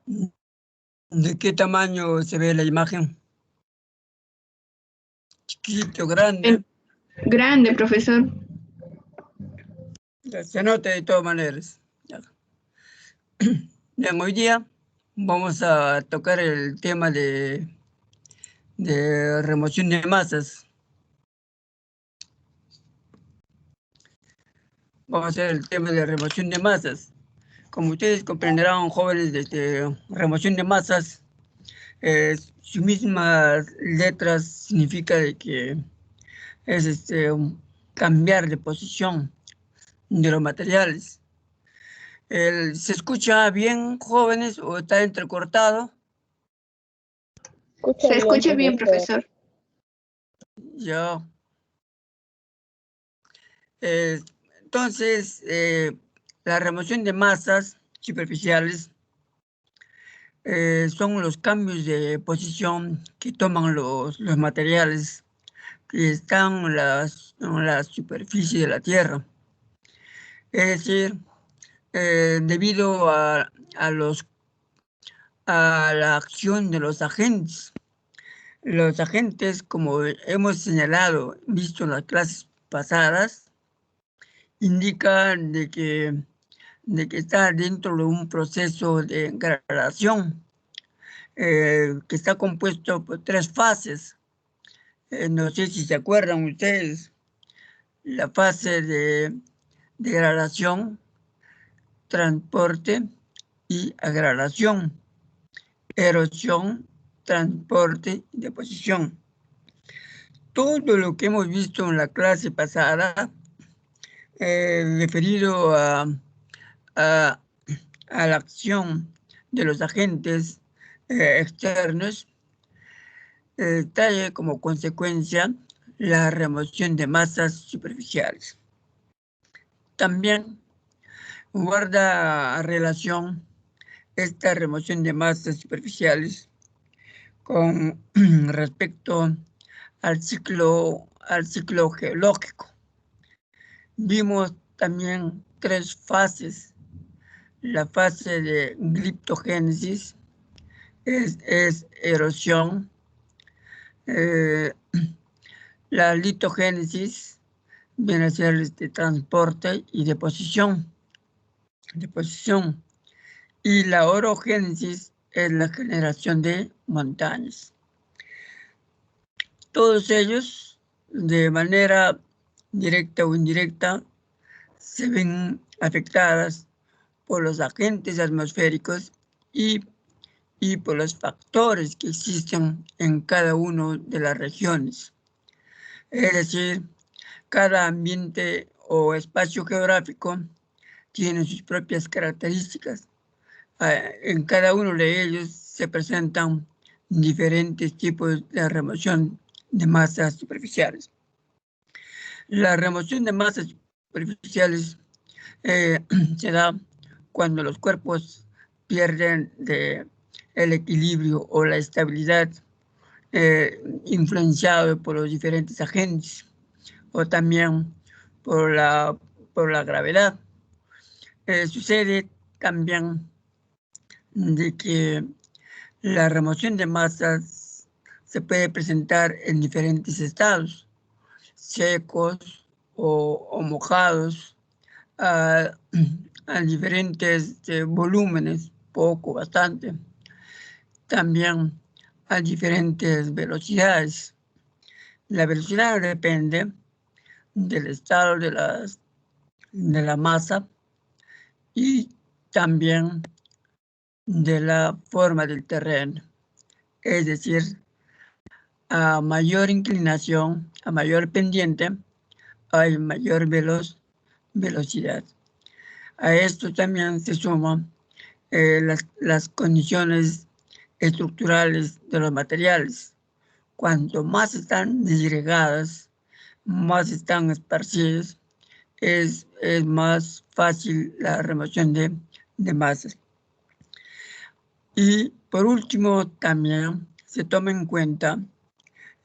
¿De qué tamaño se ve la imagen? Chiquito, grande. Grande, profesor. Ya se nota de todas maneras. Ya. Bien, hoy día vamos a tocar el tema de remoción de masas. Vamos a hacer el tema de remoción de masas. Como ustedes comprenderán, jóvenes, remoción de masas, sus mismas letras significa de que es cambiar de posición de los materiales. ¿Se escucha bien, jóvenes, o está entrecortado? Se escucha bien, profesor. Ya. Entonces, la remoción de masas superficiales son los cambios de posición que toman los materiales que están en la superficie de la Tierra. Es decir, debido a la acción de los agentes. Los agentes, como hemos señalado, visto en las clases pasadas, indican de que está dentro de un proceso de gradación que está compuesto por 3 fases. No sé si se acuerdan ustedes, la fase de degradación, transporte y agradación, erosión, transporte y deposición. Todo lo que hemos visto en la clase pasada, referido a la acción de los agentes externos, trae como consecuencia la remoción de masas superficiales. También guarda relación esta remoción de masas superficiales con respecto al ciclo geológico. Vimos también 3 fases. La fase de gliptogénesis es erosión. La litogénesis viene a ser transporte y deposición. Y la orogénesis es la generación de montañas. Todos ellos, de manera directa o indirecta, se ven afectadas por los agentes atmosféricos y por los factores que existen en cada una de las regiones. Es decir, cada ambiente o espacio geográfico tiene sus propias características. En cada uno de ellos se presentan diferentes tipos de remoción de masas superficiales. La remoción de masas superficiales se da cuando los cuerpos pierden el equilibrio o la estabilidad influenciado por los diferentes agentes o también por la gravedad. Sucede también de que la remoción de masas se puede presentar en diferentes estados, secos o mojados, a diferentes volúmenes, poco, bastante. También a diferentes velocidades. La velocidad depende del estado de la masa y también de la forma del terreno. Es decir, a mayor inclinación, a mayor pendiente, hay mayor velocidad. A esto también se suman las condiciones estructurales de los materiales. Cuanto más están disgregadas, más están esparcidas, es más fácil la remoción de masas. Y por último, también se toma en cuenta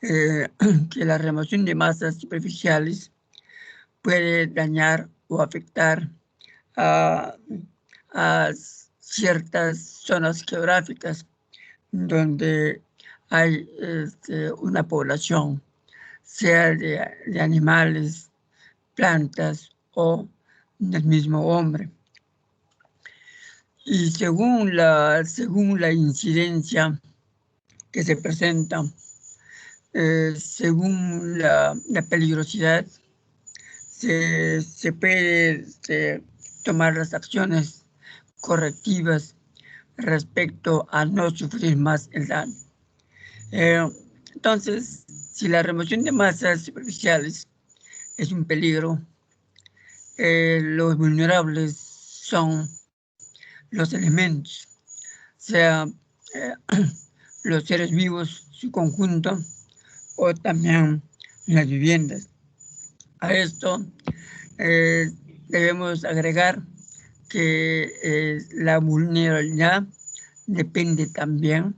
que la remoción de masas superficiales puede dañar o afectar a ciertas zonas geográficas donde hay una población, sea de animales, plantas o del mismo hombre. Y según la incidencia que se presenta, según la peligrosidad, se puede tomar las acciones correctivas respecto a no sufrir más el daño. Entonces, si la remoción de masas superficiales es un peligro, los vulnerables son los elementos, sea los seres vivos, su conjunto, o también las viviendas. A esto debemos agregar que la vulnerabilidad depende también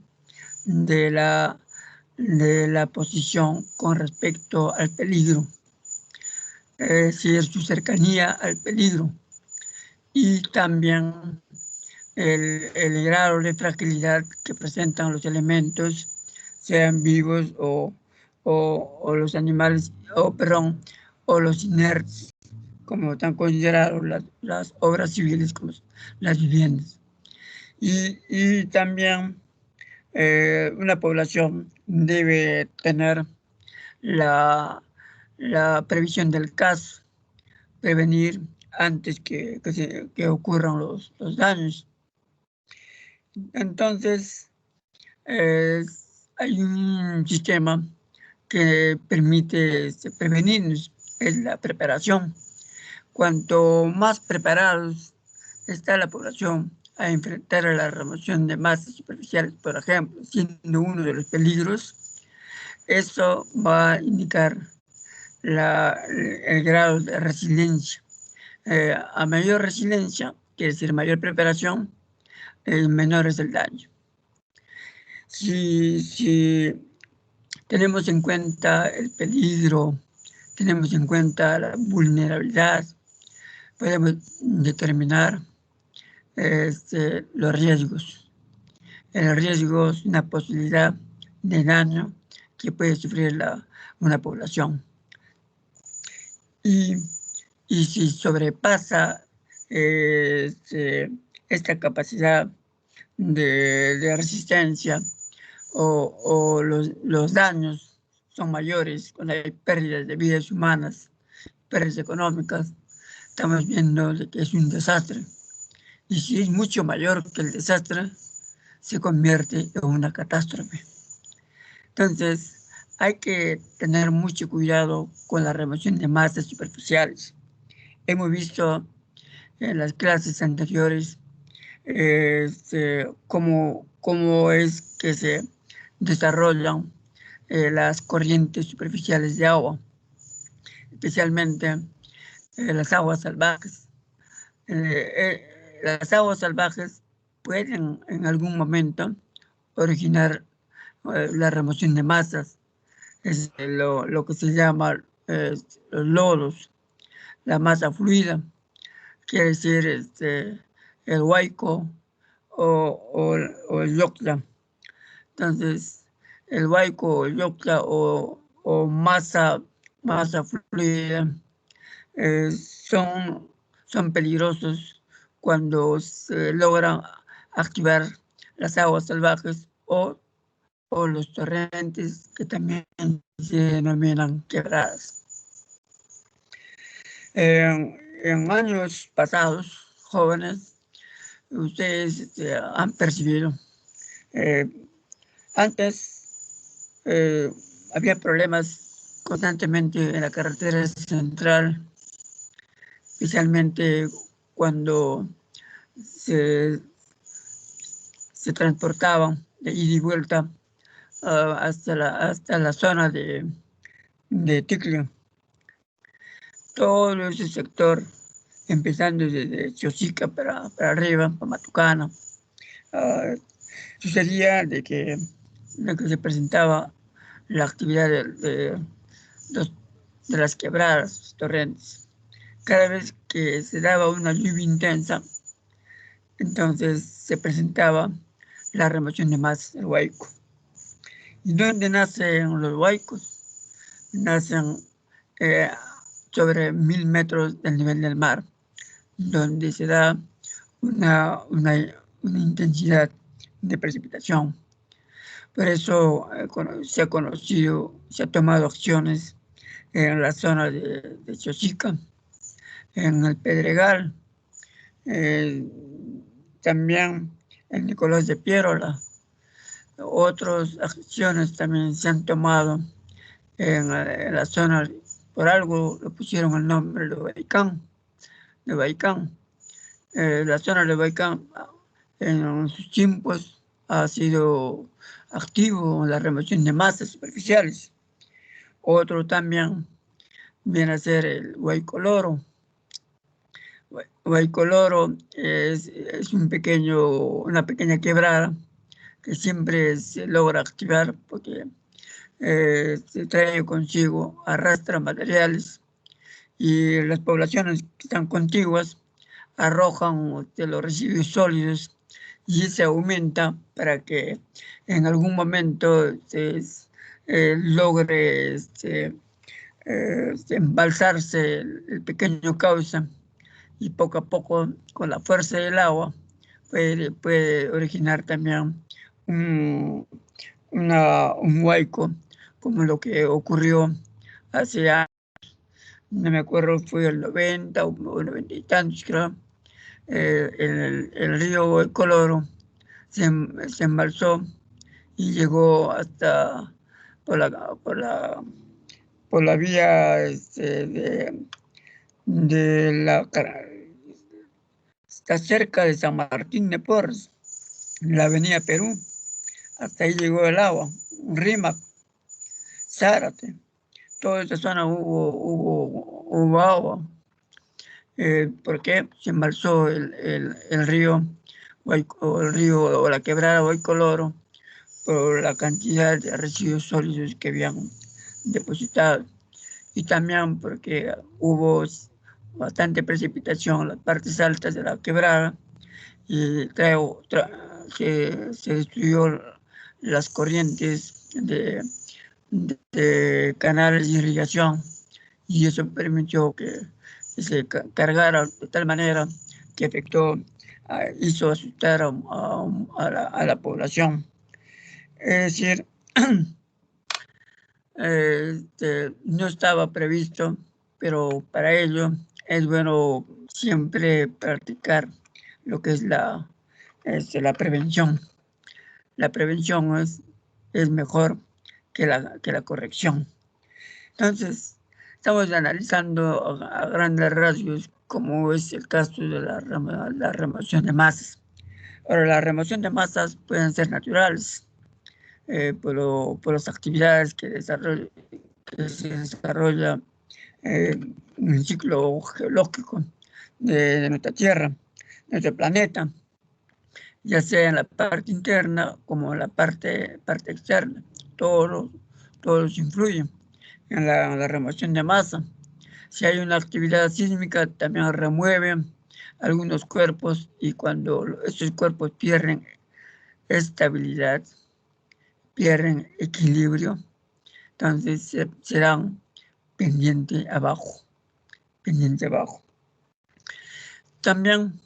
de la posición con respecto al peligro, es decir, su cercanía al peligro, y también el grado de fragilidad que presentan los elementos, sean vivos o los animales, o los inertes, como están considerados las obras civiles como las viviendas. Y también una población debe tener la previsión del caso, prevenir antes que ocurran los daños. Entonces, hay un sistema que permite prevenirnos, es la preparación. Cuanto más preparados está la población a enfrentar a la remoción de masas superficiales, por ejemplo, siendo uno de los peligros, eso va a indicar el grado de resiliencia. A mayor resiliencia, quiere decir mayor preparación, menor es el daño. Si tenemos en cuenta el peligro, tenemos en cuenta la vulnerabilidad, podemos determinar los riesgos. El riesgo es una posibilidad de daño que puede sufrir una población. Y si sobrepasa esta capacidad de resistencia, o los daños son mayores, cuando hay pérdidas de vidas humanas, pérdidas económicas, estamos viendo que es un desastre. Y si es mucho mayor que el desastre, se convierte en una catástrofe. Entonces, hay que tener mucho cuidado con la remoción de masas superficiales. Hemos visto en las clases anteriores cómo es que se desarrollan las corrientes superficiales de agua, especialmente las aguas salvajes. Las aguas salvajes pueden en algún momento originar la remoción de masas, es lo que se llama los lodos, la masa fluida, quiere decir el huaico o el yocla. Entonces, el huaico o el yocla o masa fluida son peligrosos cuando se logran activar las aguas salvajes o los torrentes, que también se denominan quebradas. En años pasados, jóvenes, ustedes han percibido, antes había problemas constantemente en la carretera central, especialmente cuando se transportaban de ida y vuelta hasta la zona de Ticlio. Todo ese sector, empezando desde Chosica para arriba, para Matucana, sucedía de que se presentaba la actividad de las quebradas, los torrentes. Cada vez que se daba una lluvia intensa, entonces se presentaba la remoción de masas del huaico. ¿Y dónde nacen los huaicos? Nacen sobre 1000 metros del nivel del mar, donde se da una intensidad de precipitación. Por eso se ha conocido, se ha tomado acciones en la zona de Xochica, en el Pedregal, también en Nicolás de Piérola. Otras acciones también se han tomado en la zona, por algo le pusieron el nombre de Baicán. La zona de Baicán en sus tiempos ha sido activo en la remoción de masas superficiales. Otro también viene a ser el Huaycoloro. Huaycoloro es una pequeña quebrada que siempre se logra activar porque se trae consigo, arrastra materiales y las poblaciones que están contiguas arrojan los residuos sólidos y se aumenta para que en algún momento se logre embalsarse el pequeño cauce y poco a poco con la fuerza del agua puede originar también un huaico, como lo que ocurrió hace años, no me acuerdo, fue el 90 o 90 y tantos, creo. El río Coloro se embalsó y llegó hasta por la vía está cerca de San Martín de Porres, la avenida Perú. Hasta ahí llegó el agua, Rímac, Zárate, toda esa zona hubo agua. Porque se embalsó el río o la quebrada Huaycoloro por la cantidad de residuos sólidos que habían depositado y también porque hubo bastante precipitación en las partes altas de la quebrada y se destruyó las corrientes de canales de irrigación y eso permitió que se cargara de tal manera que hizo asustar a la población. Es decir, no estaba previsto, pero para ello es bueno siempre practicar lo que es la prevención. La prevención es mejor que la corrección. Entonces, estamos analizando a grandes rasgos cómo es el caso de la remoción de masas. Ahora, la remoción de masas pueden ser naturales, por las actividades que se desarrolla en el ciclo geológico de nuestra Tierra, de nuestro planeta, ya sea en la parte interna como en la parte externa. Todos influyen en la remoción de masa. Si hay una actividad sísmica, también remueve algunos cuerpos y cuando estos cuerpos pierden estabilidad, pierden equilibrio, entonces serán pendiente abajo. También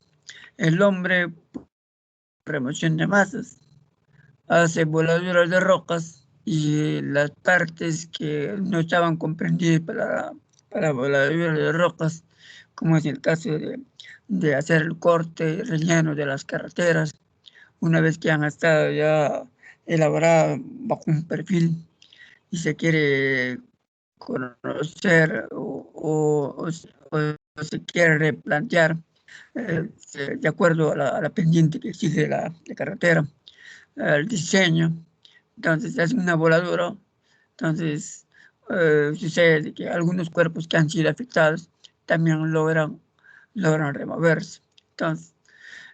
el hombre, remoción de masas, hace voladuras de rocas y las partes que no estaban comprendidas para voladuras de rocas, como es el caso de hacer el corte y relleno de las carreteras, una vez que han estado ya elaboradas bajo un perfil y se quiere conocer o se quiere replantear de acuerdo a la pendiente que exige la carretera, el diseño. Entonces es una voladura. Entonces sucede que algunos cuerpos que han sido afectados también logran removerse. Entonces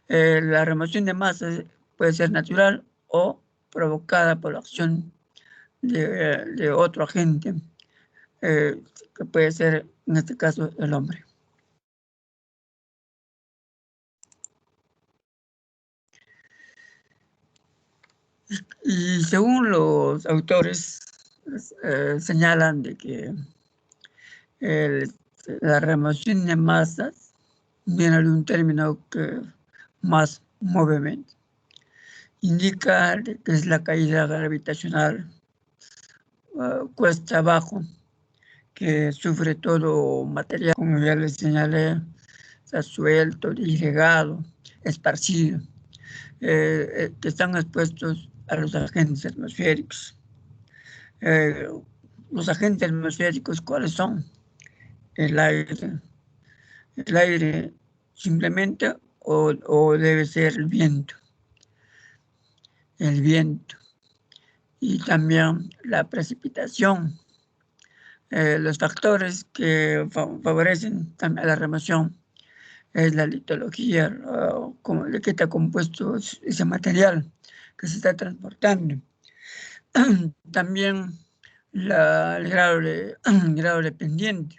la remoción de masas puede ser natural o provocada por la acción de otro agente, que puede ser en este caso el hombre. Y según los autores, señalan de que la remoción de masas viene de un término que más movimiento. Indica que es la caída gravitacional cuesta abajo que sufre todo material, como ya les señalé, está suelto, disgregado, esparcido, que están expuestos a los agentes atmosféricos. Los agentes atmosféricos, ¿cuáles son? El aire simplemente o debe ser el viento y también la precipitación. Los factores que favorecen también la remoción es la litología, de qué está compuesto ese material que se está transportando. También el grado de pendiente,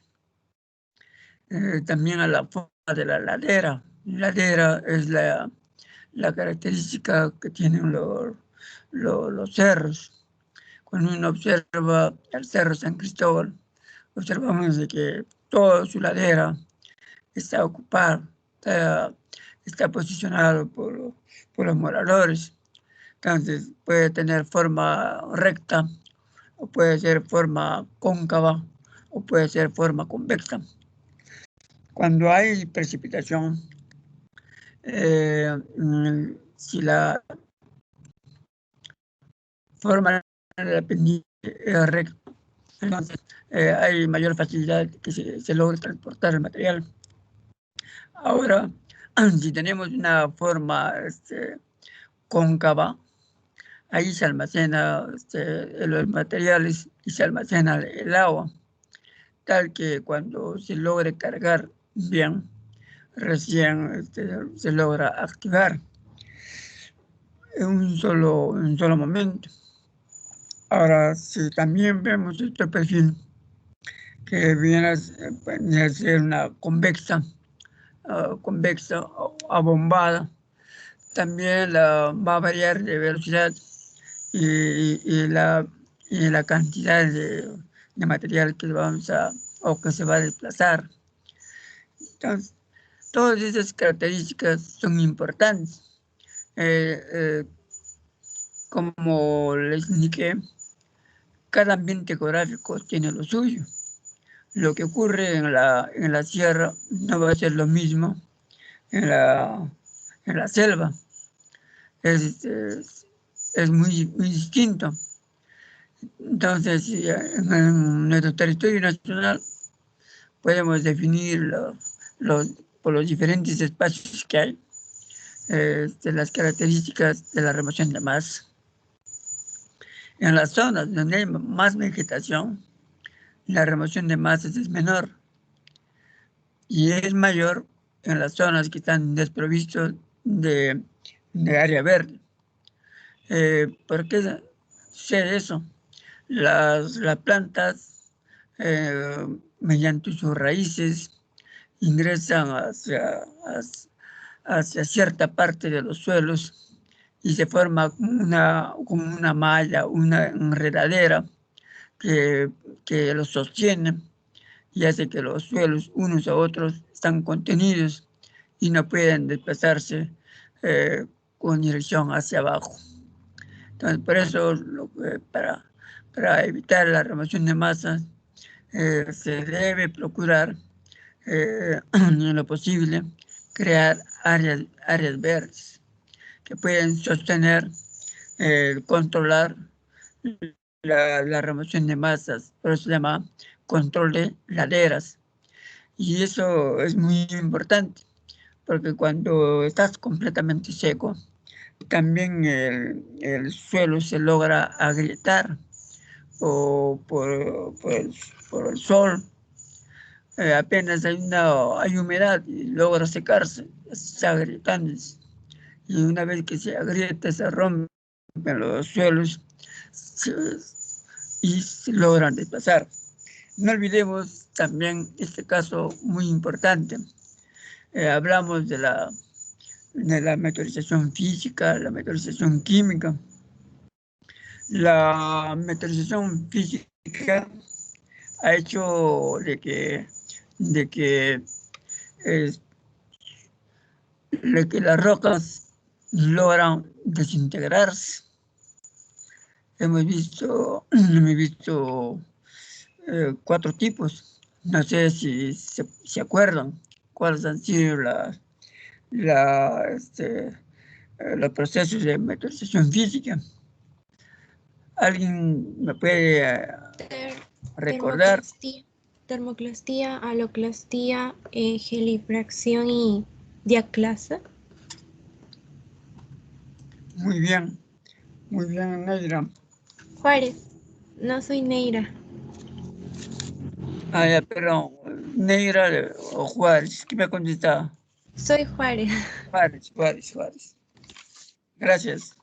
también a la forma de la ladera. La ladera es la característica que tienen los cerros. Cuando uno observa el Cerro San Cristóbal, observamos de que toda su ladera está ocupada, está posicionado por los moradores. Entonces puede tener forma recta, o puede ser forma cóncava, o puede ser forma convexa. Cuando hay precipitación, si la forma de la pendiente es recta, entonces hay mayor facilidad que se logre transportar el material. Ahora, si tenemos una forma cóncava, ahí se almacena los materiales y se almacena el agua, tal que cuando se logre cargar bien, recién se logra activar en un solo momento. Ahora, si también vemos este perfil que viene a ser una convexa o abombada, también va a variar de velocidad y la cantidad de material que vamos o que se va a desplazar. Entonces, todas esas características son importantes. Como les indiqué, cada ambiente geográfico tiene lo suyo. Lo que ocurre en la sierra no va a ser lo mismo en la selva. Es muy distinto. Entonces, en nuestro territorio nacional podemos definir por los diferentes espacios que hay, las características de la remoción de masa. En las zonas donde hay más vegetación, la remoción de masas es menor y es mayor en las zonas que están desprovistas de área verde. ¿Por qué sé eso? Las plantas, mediante sus raíces, ingresan hacia cierta parte de los suelos y se forma como una malla, una enredadera que los sostiene y hace que los suelos unos a otros están contenidos y no pueden desplazarse con dirección hacia abajo. Entonces, por eso, para evitar la remoción de masas, se debe procurar, en lo posible, crear áreas verdes que pueden sostener, controlar la remoción de masas. Por eso se llama control de laderas. Y eso es muy importante, porque cuando estás completamente seco, también el suelo se logra agrietar por el sol. Apenas hay humedad y logra secarse, se agrietando. Y una vez que se agrieta, se rompen los suelos y se logran desplazar. No olvidemos también este caso muy importante. Hablamos de la meteorización física, la meteorización química, La meteorización física ha hecho de que las rocas logran desintegrarse. Hemos visto 4 tipos. No sé si se acuerdan cuáles han sido los procesos de meteorización física. ¿Alguien me puede recordar? Termoclastía, haloclastía, gelifracción y diaclasa. Muy bien, Neira. Juárez, no soy Neira. Ah, ya, perdón, Neira o Juárez, ¿qué me ha contestado? Soy Juárez. Juárez. Gracias.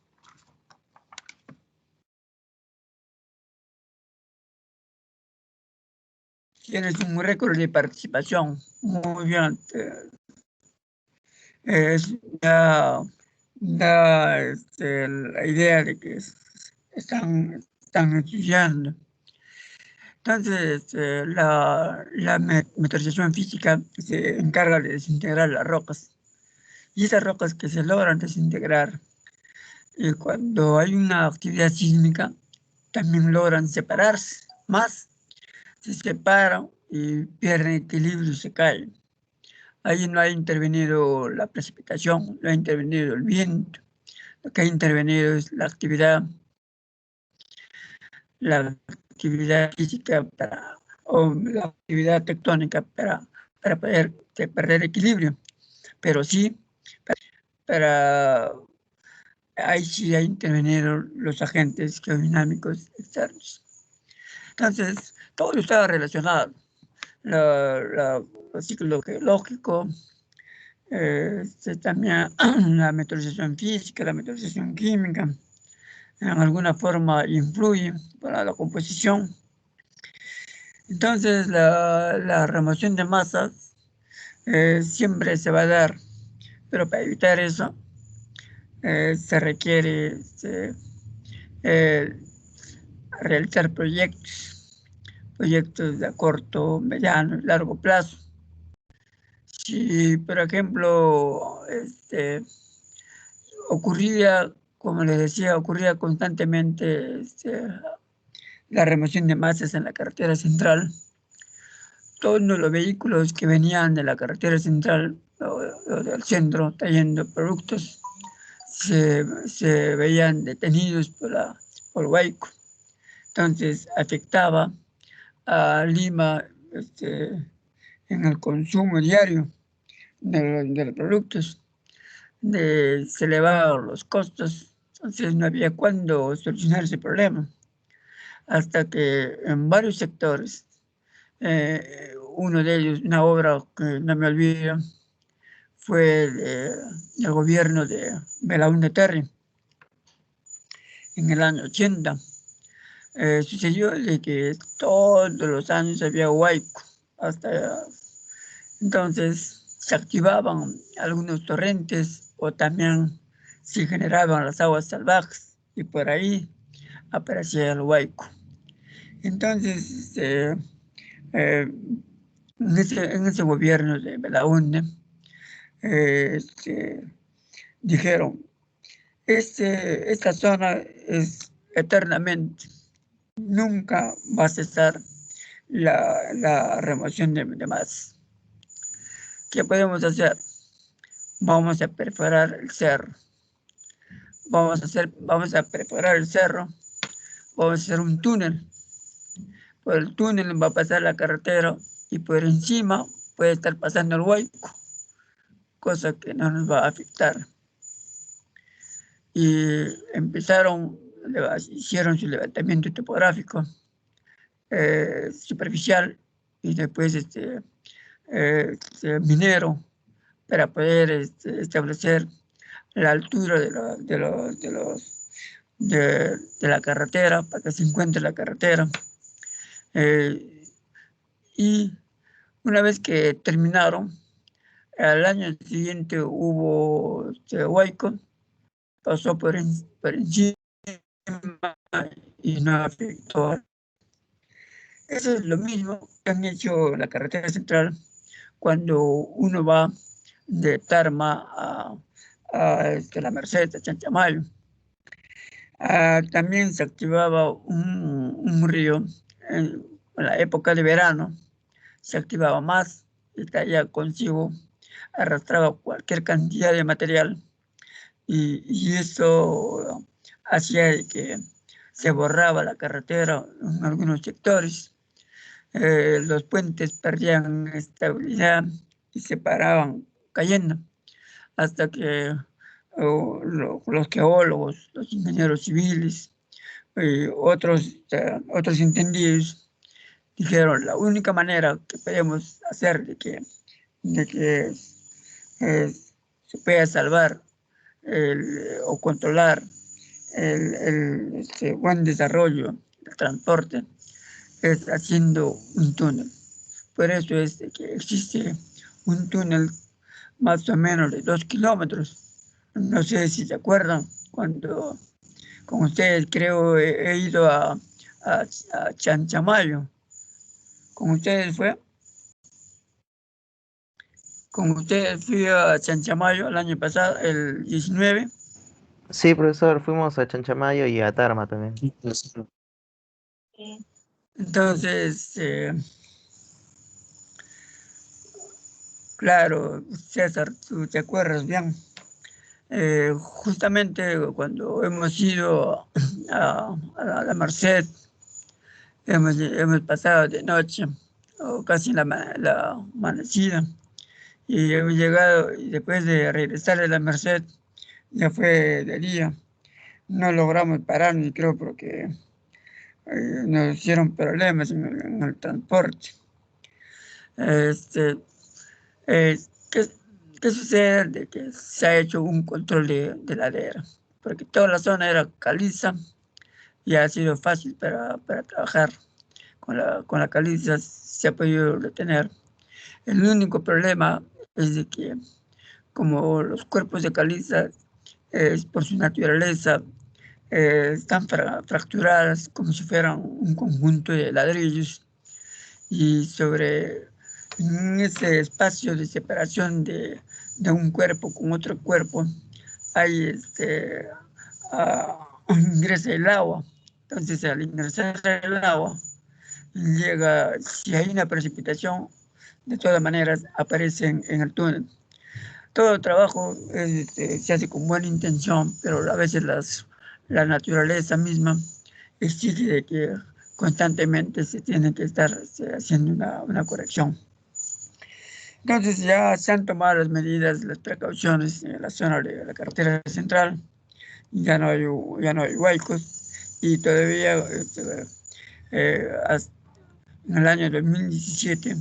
Tienes un récord de participación. Muy bien. Da la idea de que están estudiando. Entonces, la meteorización física se encarga de desintegrar las rocas. Y esas rocas que se logran desintegrar, cuando hay una actividad sísmica, también logran separarse más. Se separan y pierden equilibrio y se caen. Ahí no ha intervenido la precipitación, no ha intervenido el viento. Lo que ha intervenido es la actividad física o la actividad tectónica para poder perder equilibrio. Pero sí, ahí sí ha intervenido los agentes geodinámicos externos. Entonces, todo estaba relacionado. El ciclo geológico, también la meteorización física, la meteorización química, en alguna forma influye para la composición. Entonces, la remoción de masas siempre se va a dar, pero para evitar eso se requiere realizar proyectos de corto, mediano y largo plazo. Si, por ejemplo, como les decía, ocurría constantemente la remoción de masas en la carretera central, todos los vehículos que venían de la carretera central o del centro trayendo productos se veían detenidos por Huayco. Entonces afectaba a Lima en el consumo diario de los productos, se elevaban los costos, entonces no había cuándo solucionar ese problema, hasta que en varios sectores, uno de ellos, una obra que no me olvido, fue del gobierno de Belaúnde Terry en el año 80. Sucedió de que todos los años había huaico, entonces se activaban algunos torrentes o también se generaban las aguas salvajes y por ahí aparecía el huaico. Entonces, en ese gobierno de Belaúnde, dijeron, esta zona es eternamente, nunca va a cesar la remoción de masas. ¿Qué podemos hacer? Vamos a perforar el cerro. Vamos a perforar el cerro. Vamos a hacer un túnel. Por el túnel va a pasar la carretera y por encima puede estar pasando el huaico, cosa que no nos va a afectar. Y hicieron su levantamiento topográfico superficial y después minero para poder establecer la altura de la carretera, para que se encuentre la carretera. Y una vez que terminaron, al año siguiente hubo huaico, pasó por encima y no afectó. Eso es lo mismo que han hecho la carretera central cuando uno va de Tarma a la Merced, a Chanchamayo. También se activaba un río en la época de verano, se activaba más y traía consigo, arrastraba cualquier cantidad de material y eso hacía que se borraba la carretera en algunos sectores. Los puentes perdían estabilidad y se paraban cayendo hasta que los geólogos, los ingenieros civiles, otros entendidos dijeron la única manera que podemos hacer de que se pueda salvar o controlar el buen desarrollo del transporte es haciendo un túnel. Por eso es de que existe un túnel más o menos de 2 kilómetros. No sé si se acuerdan, cuando con ustedes creo he ido a Chanchamayo. ¿Con ustedes fue? Con ustedes fui a Chanchamayo el año pasado, el 19. Sí, profesor, fuimos a Chanchamayo y a Tarma también. Entonces, claro, César, tú te acuerdas bien. Justamente cuando hemos ido a la Merced, hemos pasado de noche, o casi la amanecida, y hemos llegado, y después de regresar de la Merced, ya fue de día. No logramos parar, ni creo, porque nos hicieron problemas en el transporte. Este, eh, ¿qué, qué sucede? De que se ha hecho un control de ladera, porque toda la zona era caliza y ha sido fácil para trabajar. Con la caliza se ha podido retener. El único problema es de que como los cuerpos de caliza, por su naturaleza, están fracturadas como si fueran un conjunto de ladrillos y en ese espacio de separación de un cuerpo con otro cuerpo hay ingresa el agua. Entonces al ingresar el agua si hay una precipitación, de todas maneras aparece en el túnel. Todo trabajo se hace con buena intención, pero a veces la naturaleza misma exige de que constantemente se tiene que estar haciendo una corrección. Entonces ya se han tomado las medidas, las precauciones en la zona de la carretera central, ya no hay huaicos y todavía en el año 2017,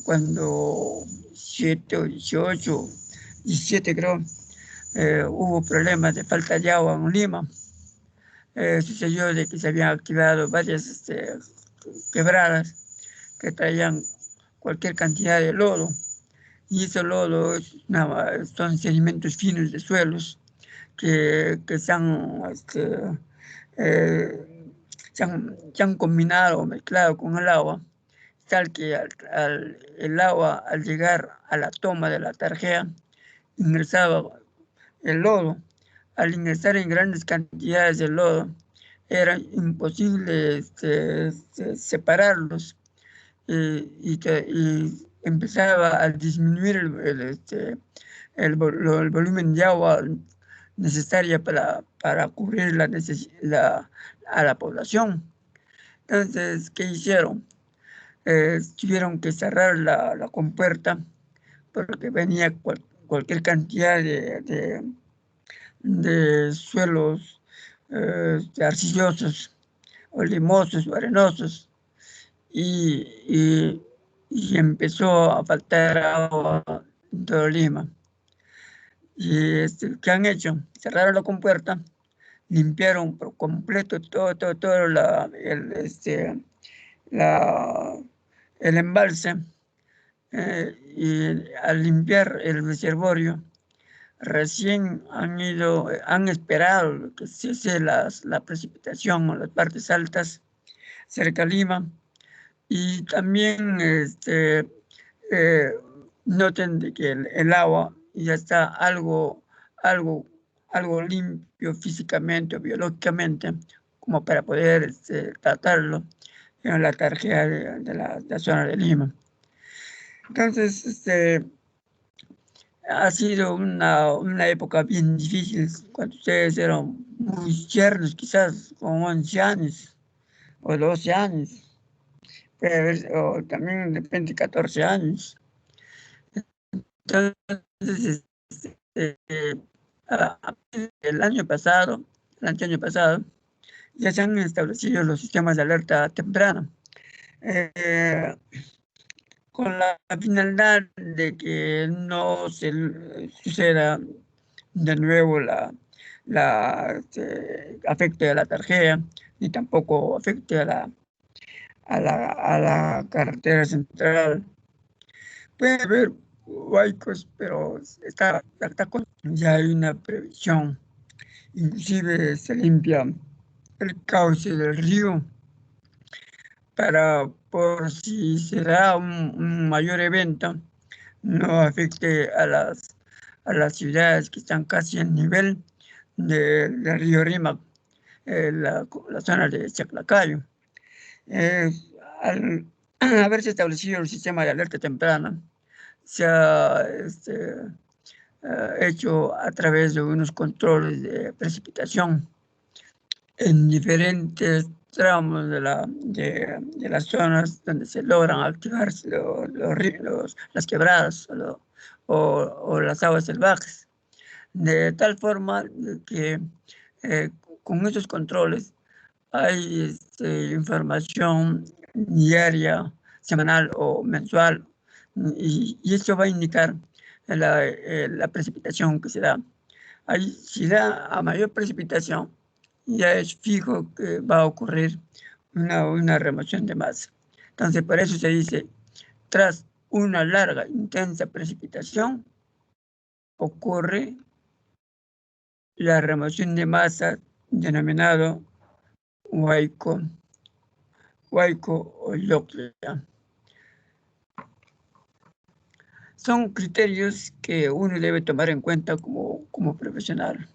cuando 7 o 18, 17 creo, hubo problemas de falta de agua en Lima. Sucedió de que se habían activado varias quebradas que traían cualquier cantidad de lodo, y ese lodo son sedimentos finos de suelos que se han combinado o mezclado con el agua, tal que el agua, al llegar a la toma de la tarjea, ingresaba el lodo. Al ingresar en grandes cantidades de lodo, era imposible separarlos y empezaba a disminuir el volumen de agua necesaria para cubrir a la población. Entonces, ¿qué hicieron? Tuvieron que cerrar la compuerta porque venía cualquier cantidad de suelos arcillosos o limosos o arenosos y empezó a faltar agua en todo Lima. ¿Y qué han hecho? Cerraron la compuerta, limpiaron por completo todo el embalse, y al limpiar el reservorio recién han esperado que cese la precipitación en las partes altas cerca de Lima, y también noten de que el agua ya está algo limpio físicamente o biológicamente, como para poder tratarlo en la tarjeta de la zona de Lima. Entonces, ha sido una época bien difícil cuando ustedes eran muy tiernos, quizás con 11 años o 12 años, o también de repente 14 años. Entonces, el año pasado, ya se han establecido los sistemas de alerta temprana, con la finalidad de que no se suceda de nuevo afecte a la tarjeta, ni tampoco afecte a la carretera central. Puede haber huaicos, pero ya hay una previsión. Inclusive se limpia el cauce del río para, por si se da un mayor evento, no afecte a las ciudades que están casi en nivel del río Rímac, la zona de Chaclacayo. Al haberse establecido el sistema de alerta temprana, se ha hecho a través de unos controles de precipitación en diferentes tramos de las zonas donde se logran activar las quebradas o las aguas salvajes, de tal forma que con esos controles hay información diaria, semanal o mensual, y esto va a indicar la precipitación que se da. Ahí, si da a mayor precipitación, ya es fijo que va a ocurrir una remoción de masa. Entonces, por eso se dice, tras una larga, intensa precipitación, ocurre la remoción de masa denominado huaico o lloclia. Son criterios que uno debe tomar en cuenta como profesional.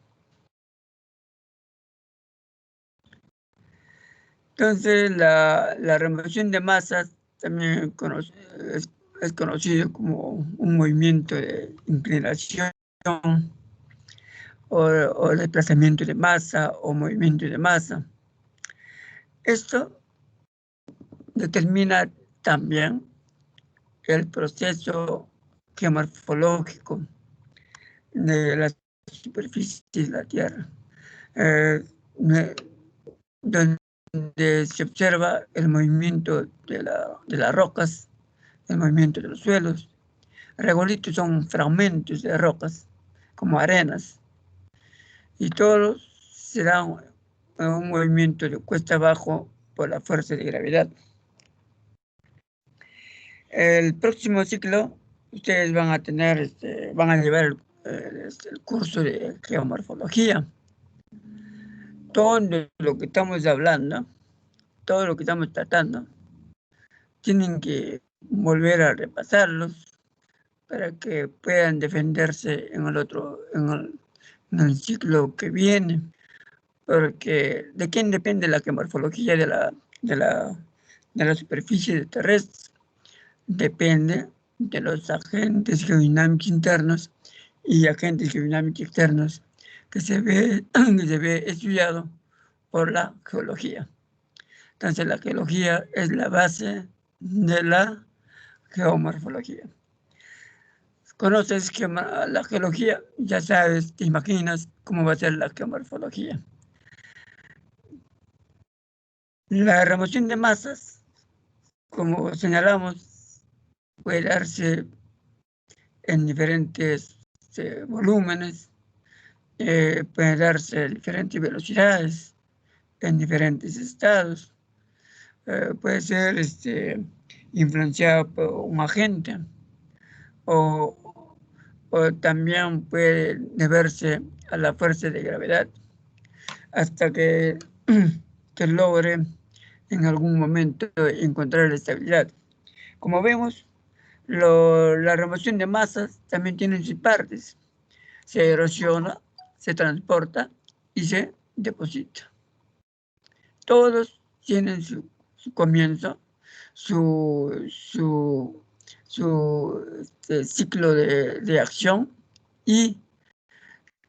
Entonces, la remoción de masas también es conocido como un movimiento de inclinación o desplazamiento de masa o movimiento de masa. Esto determina también el proceso geomorfológico de la superficie de la Tierra, donde se observa el movimiento de las rocas, el movimiento de los suelos. Regolitos son fragmentos de rocas, como arenas, y todos se dan un movimiento de cuesta abajo por la fuerza de gravedad. El próximo ciclo, ustedes van a llevar el curso de geomorfología. Todo lo que estamos hablando, todo lo que estamos tratando, tienen que volver a repasarlos para que puedan defenderse en el ciclo que viene. Porque ¿de quién depende la geomorfología de la superficie terrestre? Depende de los agentes geodinámicos internos y agentes geodinámicos externos que se ve estudiado por la geología. Entonces, la geología es la base de la geomorfología. Conoces la geología, ya sabes, te imaginas cómo va a ser la geomorfología. La remoción de masas, como señalamos, puede darse en diferentes volúmenes, puede darse en diferentes velocidades, en diferentes estados, puede ser influenciado por un agente o o también puede deberse a la fuerza de gravedad hasta que logre en algún momento encontrar la estabilidad. Como vemos, la remoción de masas también tiene sus partes. Se erosiona, se transporta y se deposita. Todos tienen su comienzo, su ciclo de acción y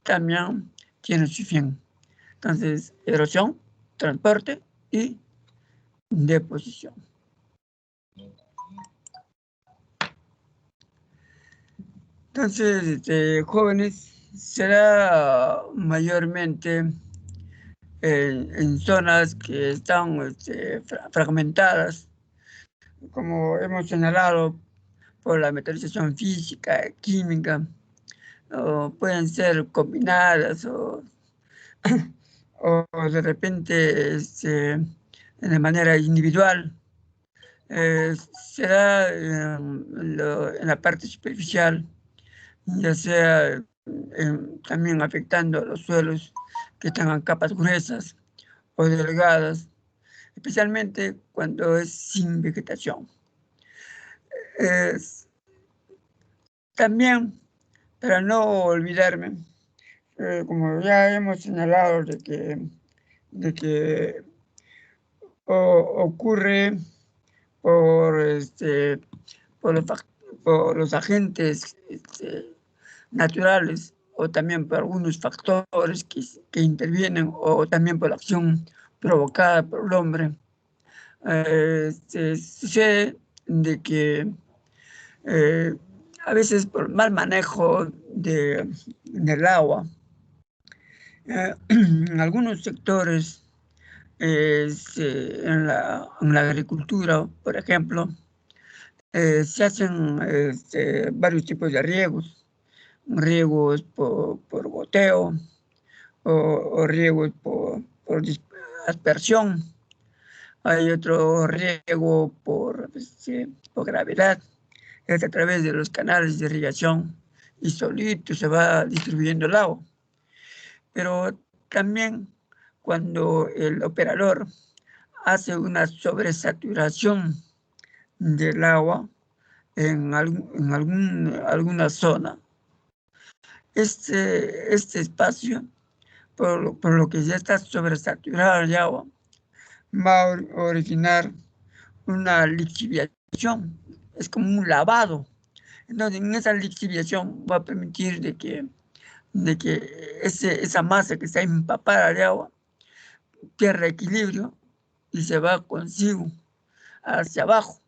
también tiene su fin. Entonces, erosión, transporte y deposición. Entonces, jóvenes, será mayormente en zonas que están fragmentadas, como hemos señalado, por la metalización física, química, o pueden ser combinadas o de repente de manera individual. Será en la parte superficial, ya sea también afectando a los suelos que tengan capas gruesas o delgadas, especialmente cuando es sin vegetación. También, para no olvidarme, como ya hemos señalado de que ocurre por los agentes naturales o también por algunos factores que intervienen o también por la acción provocada por el hombre. Sucede de que a veces por mal manejo del agua, en algunos sectores, en la agricultura, por ejemplo, se hacen varios tipos de riegos por goteo o riegos por aspersión. Hay otro riego por gravedad, es a través de los canales de irrigación y solito se va distribuyendo el agua. Pero también cuando el operador hace una sobresaturación del agua en alguna zona, este espacio, por lo que ya está sobresaturado de agua, va a originar una lixiviación, es como un lavado. Entonces, en esa lixiviación va a permitir de que esa masa que está empapada de agua pierda equilibrio y se va consigo hacia abajo.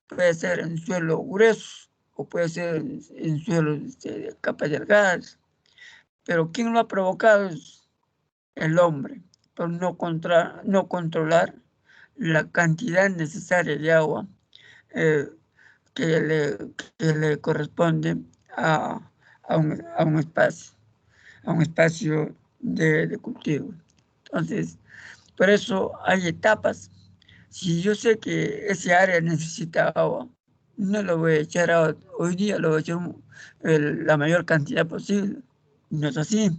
Puede ser en suelo grueso o puede ser en suelos de capas delgadas. Pero ¿quién lo ha provocado? Es el hombre, por no controlar la cantidad necesaria de agua que le corresponde a un espacio de cultivo. Entonces, por eso hay etapas. Si yo sé que ese área necesita agua, no lo voy a echar hoy día, lo voy a echar la mayor cantidad posible. No es así.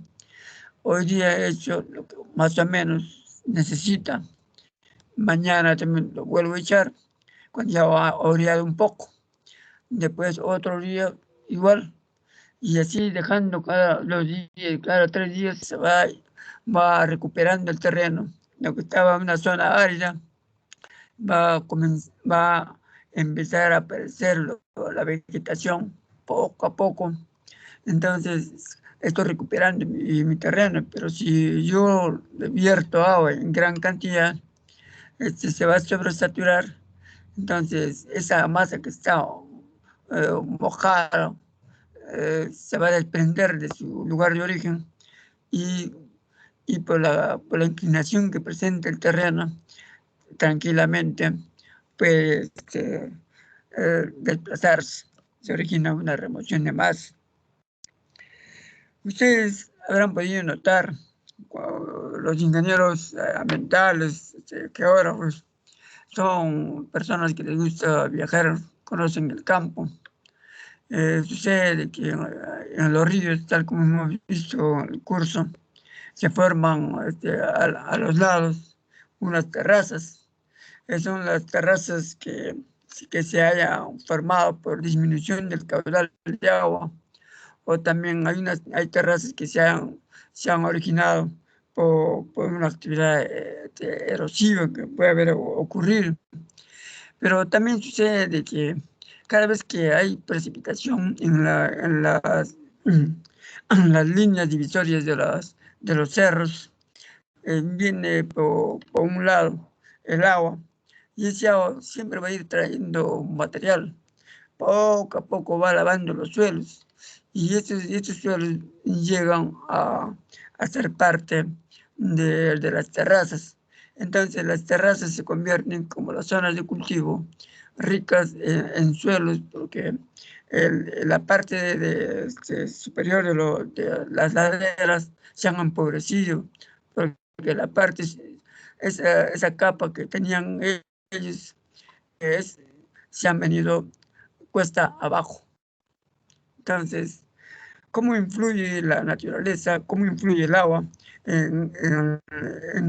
Hoy día he hecho lo que más o menos necesita. Mañana también lo vuelvo a echar cuando ya ha oreado un poco. Después otro día igual. Y así dejando cada 2 días, cada 3 días se va recuperando el terreno. Lo que estaba en una zona árida va a empezar a aparecer la vegetación poco a poco. Entonces estoy recuperando mi terreno, pero si yo le vierto agua en gran cantidad, se va a sobresaturar. Entonces esa masa que está mojada se va a desprender de su lugar de origen y por la inclinación que presenta el terreno, tranquilamente puede desplazarse. Se origina una remoción de masa. Ustedes habrán podido notar, los ingenieros ambientales, geólogos, son personas que les gusta viajar, conocen el campo. Sucede que en los ríos, tal como hemos visto en el curso, se forman a los lados unas terrazas. Son las terrazas que se hayan formado por disminución del caudal de agua, o también hay terrazas que se han originado por una actividad erosiva que puede haber ocurrido. Pero también sucede que cada vez que hay precipitación en las líneas divisorias de los cerros, viene por un lado el agua, y ese agua siempre va a ir trayendo material. Poco a poco va lavando los suelos, y estos suelos llegan a ser parte de las terrazas. Entonces las terrazas se convierten como las zonas de cultivo ricas en suelos, porque la parte superior de las laderas se han empobrecido, porque la parte, esa capa que tenían ellos, se han venido cuesta abajo. Entonces, ¿cómo influye la naturaleza, cómo influye el agua en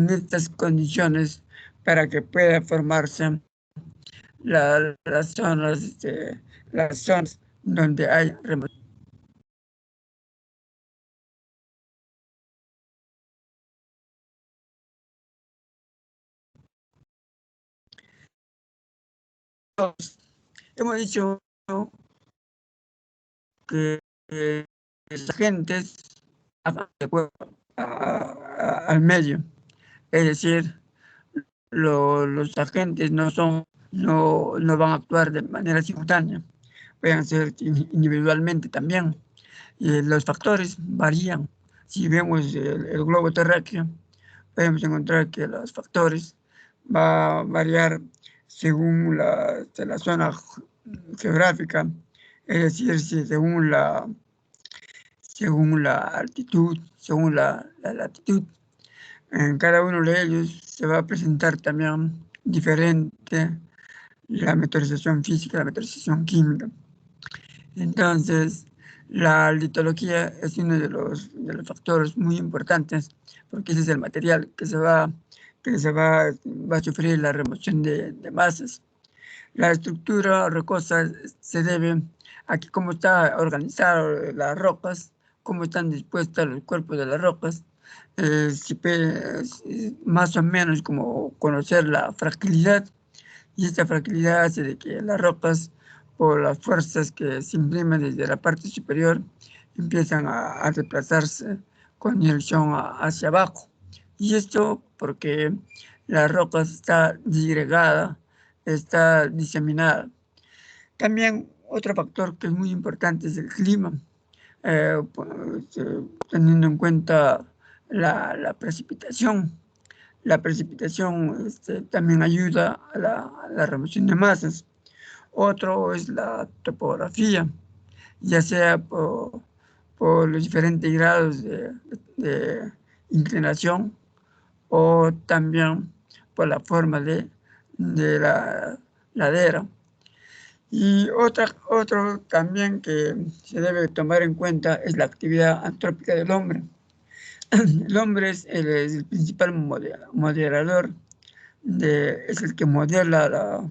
estas condiciones para que pueda formarse las zonas donde hay remoción? Hemos dicho que los agentes afectan de acuerdo al medio, es decir, los agentes no van a actuar de manera simultánea, pueden ser individualmente también. Y los factores varían. Si vemos el globo terráqueo, podemos encontrar que los factores van a variar según la zona geográfica, es decir, según la altitud, según la latitud. En cada uno de ellos se va a presentar también diferente la meteorización física, la meteorización química. Entonces, la litología es uno de los factores muy importantes, porque ese es el material que va a sufrir la remoción de masas. La estructura rocosa se debe a que cómo está organizado las rocas, cómo están dispuestas los cuerpos de las rocas, más o menos como conocer la fragilidad, y esta fragilidad hace de que las rocas, por las fuerzas que se imprimen desde la parte superior, empiezan a desplazarse con dirección hacia abajo. Y esto porque la roca está disgregada, está diseminada. También otro factor que es muy importante es el clima, teniendo en cuenta la precipitación. La precipitación también ayuda a la remoción de masas. Otro es la topografía, ya sea por los diferentes grados de inclinación, o también por la forma de la ladera. Y otro también que se debe tomar en cuenta es la actividad antrópica del hombre. El hombre es el principal moderador, es el que modela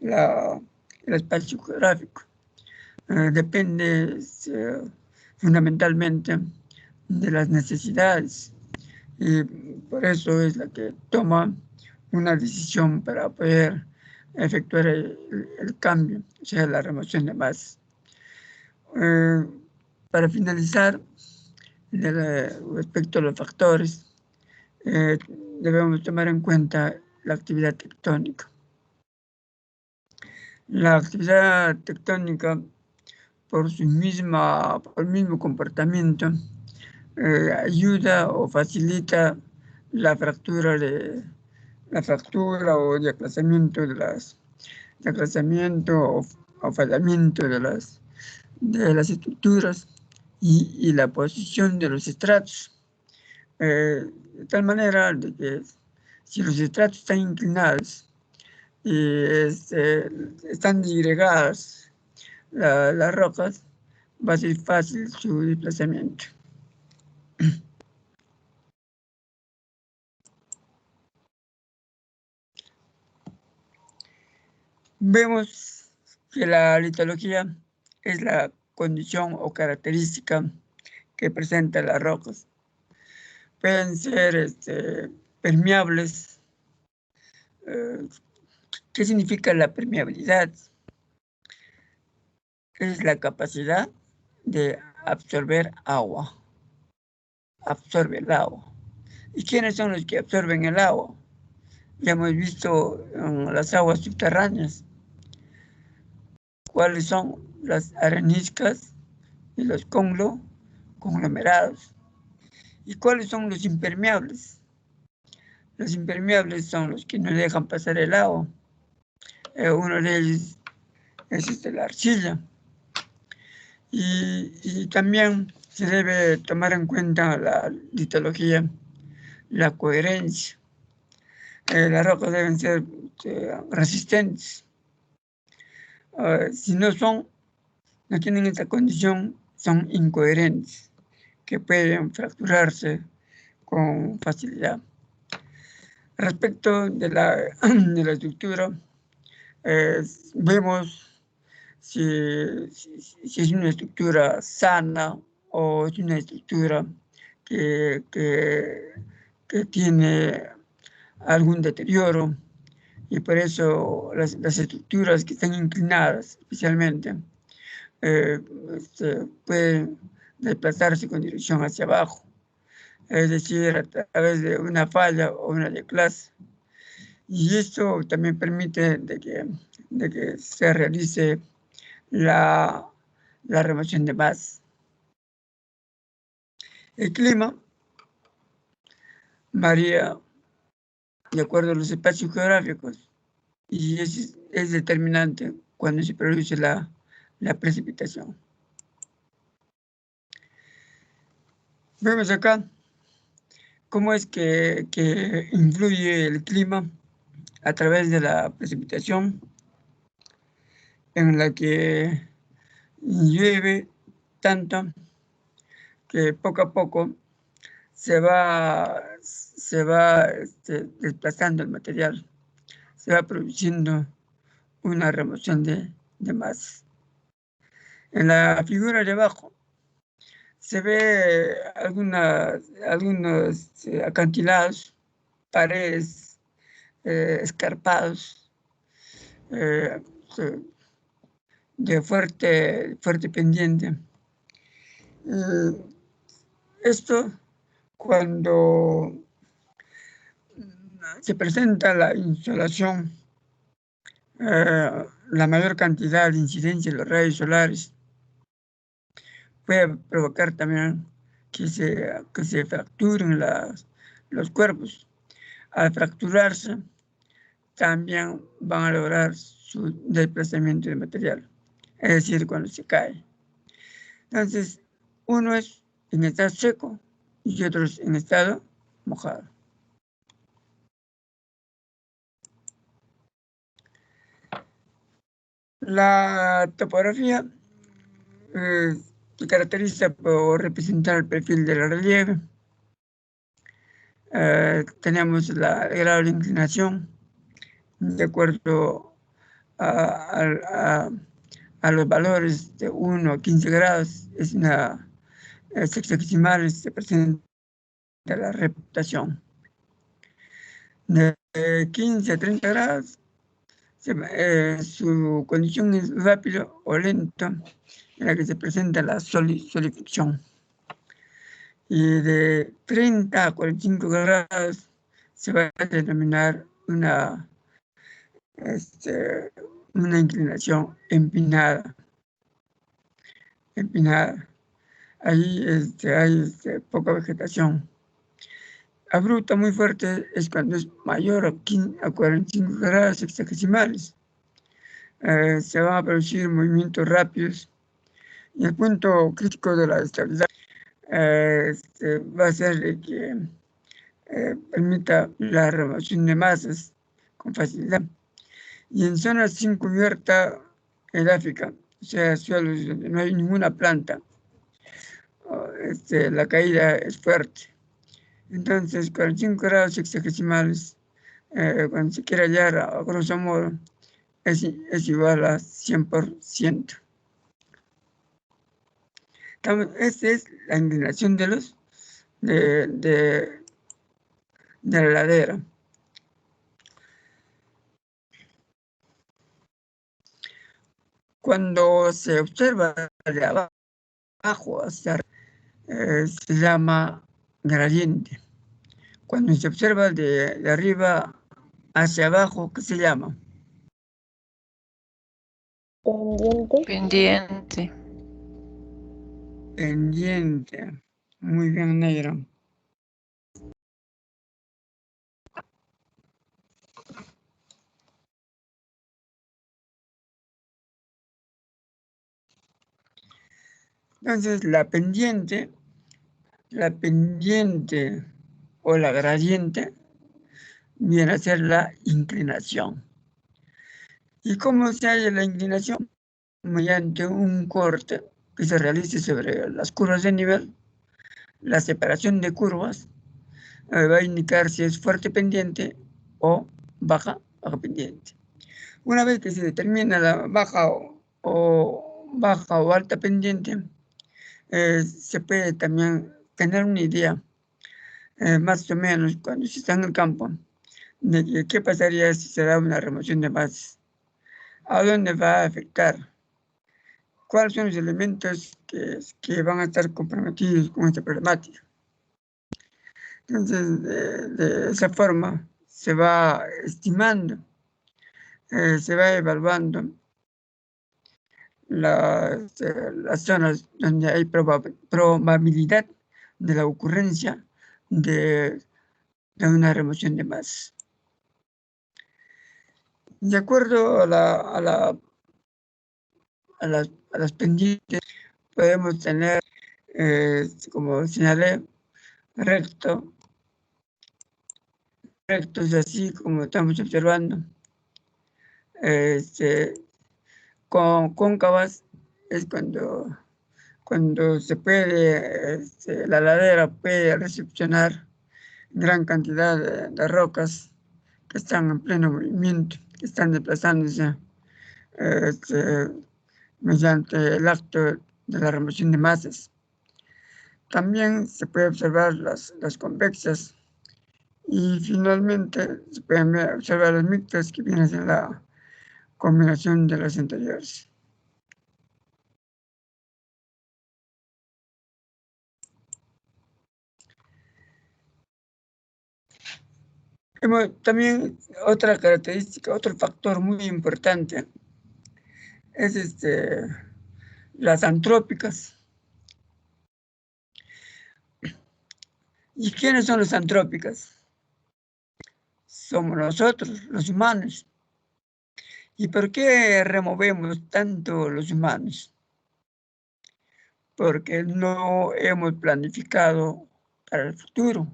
el espacio geográfico. Depende fundamentalmente de las necesidades, y por eso es la que toma una decisión para poder efectuar el cambio, o sea, la remoción de masas. Para finalizar, respecto a los factores, debemos tomar en cuenta la actividad tectónica. La actividad tectónica, por el mismo comportamiento, ayuda o facilita la fractura o desplazamiento o fallamiento de las estructuras y la posición de los estratos, de tal manera de que si los estratos están inclinados y están disgregados, las rocas, va a ser fácil su desplazamiento. Vemos que la litología es la condición o característica que presentan las rocas. Pueden ser permeables. ¿Qué significa la permeabilidad? Es la capacidad de absorber agua. Absorbe el agua. ¿Y quiénes son los que absorben el agua? Ya hemos visto en las aguas subterráneas cuáles son las areniscas y los conglomerados. ¿Y cuáles son los impermeables? Los impermeables son los que no dejan pasar el agua. Uno de ellos es la arcilla. Y también se debe tomar en cuenta la litología, la coherencia. Las rocas deben ser resistentes. Si no tienen esta condición, son incoherentes, que pueden fracturarse con facilidad. Respecto de la estructura, vemos si es una estructura sana o es una estructura que tiene algún deterioro, y por eso las estructuras que están inclinadas especialmente pueden desplazarse con dirección hacia abajo, es decir, a través de una falla o una declase. Y esto también permite de que se realice la remoción de masa. El clima varía de acuerdo a los espacios geográficos y es determinante cuando se produce la precipitación. Vemos acá cómo es que influye el clima a través de la precipitación, en la que llueve tanto que poco a poco se va desplazando el material, se va produciendo una remoción de masa. En la figura de abajo se ve algunos acantilados, paredes, escarpados, de fuerte pendiente. Esto, cuando se presenta la insolación, la mayor cantidad de incidencia de los rayos solares puede provocar también que se fracturen los cuerpos. Al fracturarse, también van a lograr su desplazamiento de material, es decir, cuando se cae. Entonces, uno es en estado seco y otros en estado mojado. La topografía se caracteriza por representar el perfil del relieve. Tenemos el grado de inclinación de acuerdo a los valores de 1 a 15 grados, es una sexagesimal, se presenta la reputación. De 15 a 30 grados, su condición es rápido o lento, en la que se presenta la solidificación. Y de 30 a 45 grados se va a determinar una inclinación empinada. Ahí hay poca vegetación. Abrupta muy fuerte es cuando es mayor a 45 grados sexagesimales. Se van a producir movimientos rápidos y el punto crítico de la estabilidad va a ser que permita la remoción de masas con facilidad. Y en zonas sin cubierta edáfica, o sea, suelos donde no hay ninguna planta, la caída es fuerte. Entonces, 45 grados sexagesimales, cuando se quiere hallar a grosso modo, es igual a 100%. Esta es la inclinación de la ladera. Cuando se observa de abajo hacia se llama gradiente. Cuando se observa de arriba hacia abajo, ¿qué se llama? Pendiente. Pendiente. Muy bien, Negra. Entonces, la pendiente o la gradiente viene a ser la inclinación. ¿Y cómo se halla la inclinación? Mediante un corte que se realice sobre las curvas de nivel. La separación de curvas va a indicar si es fuerte pendiente o baja pendiente. Una vez que se determina la baja o alta pendiente, se puede también tener una idea, más o menos, cuando se está en el campo, de qué pasaría si se da una remoción de bases, a dónde va a afectar, cuáles son los elementos que van a estar comprometidos con esta problemática. Entonces, de esa forma, se va estimando, se va evaluando las zonas donde hay probabilidad de la ocurrencia de una remoción de masas. De acuerdo a las pendientes, podemos tener, como señalé, rectos así como estamos observando, cóncavas es cuando se puede, la ladera puede recepcionar gran cantidad de rocas que están en pleno movimiento, que están desplazándose mediante el acto de la remoción de masas. También se puede observar las convexas y finalmente se pueden observar las mixtas, que vienen en la combinación de las anteriores. También otra característica, otro factor muy importante es las antrópicas. ¿Y quiénes son las antrópicas? Somos nosotros, los humanos. ¿Y por qué removemos tanto los humanos? Porque no hemos planificado para el futuro.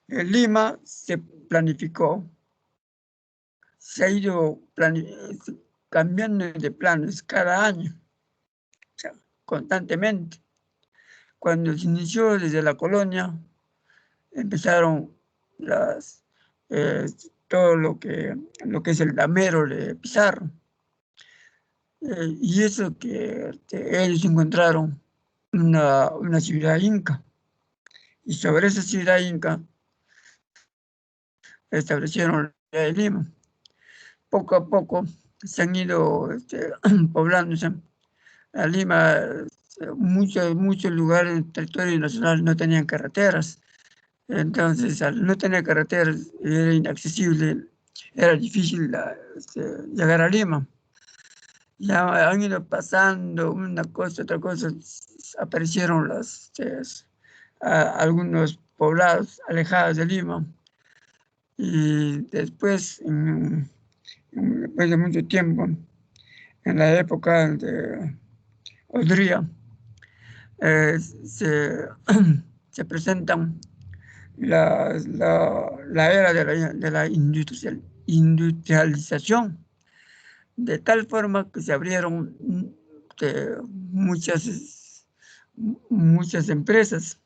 En Lima se planificó, se ha ido cambiando de planes cada año, o sea, constantemente. Cuando se inició desde la colonia, empezaron todo lo que es el damero de Pizarro. Y eso que ellos encontraron una ciudad inca. Y sobre esa ciudad inca establecieron la de Lima. Poco a poco se han ido poblándose. A Lima, muchos lugares del territorio nacional no tenían carreteras. Entonces, al no tener carreteras, era inaccesible, era difícil llegar a Lima. Ya han ido pasando una cosa, otra cosa, aparecieron algunos poblados alejados de Lima. Y después, después de mucho tiempo, en la época de Odría, se presentan la era de la industrialización, de tal forma que se abrieron muchas empresas,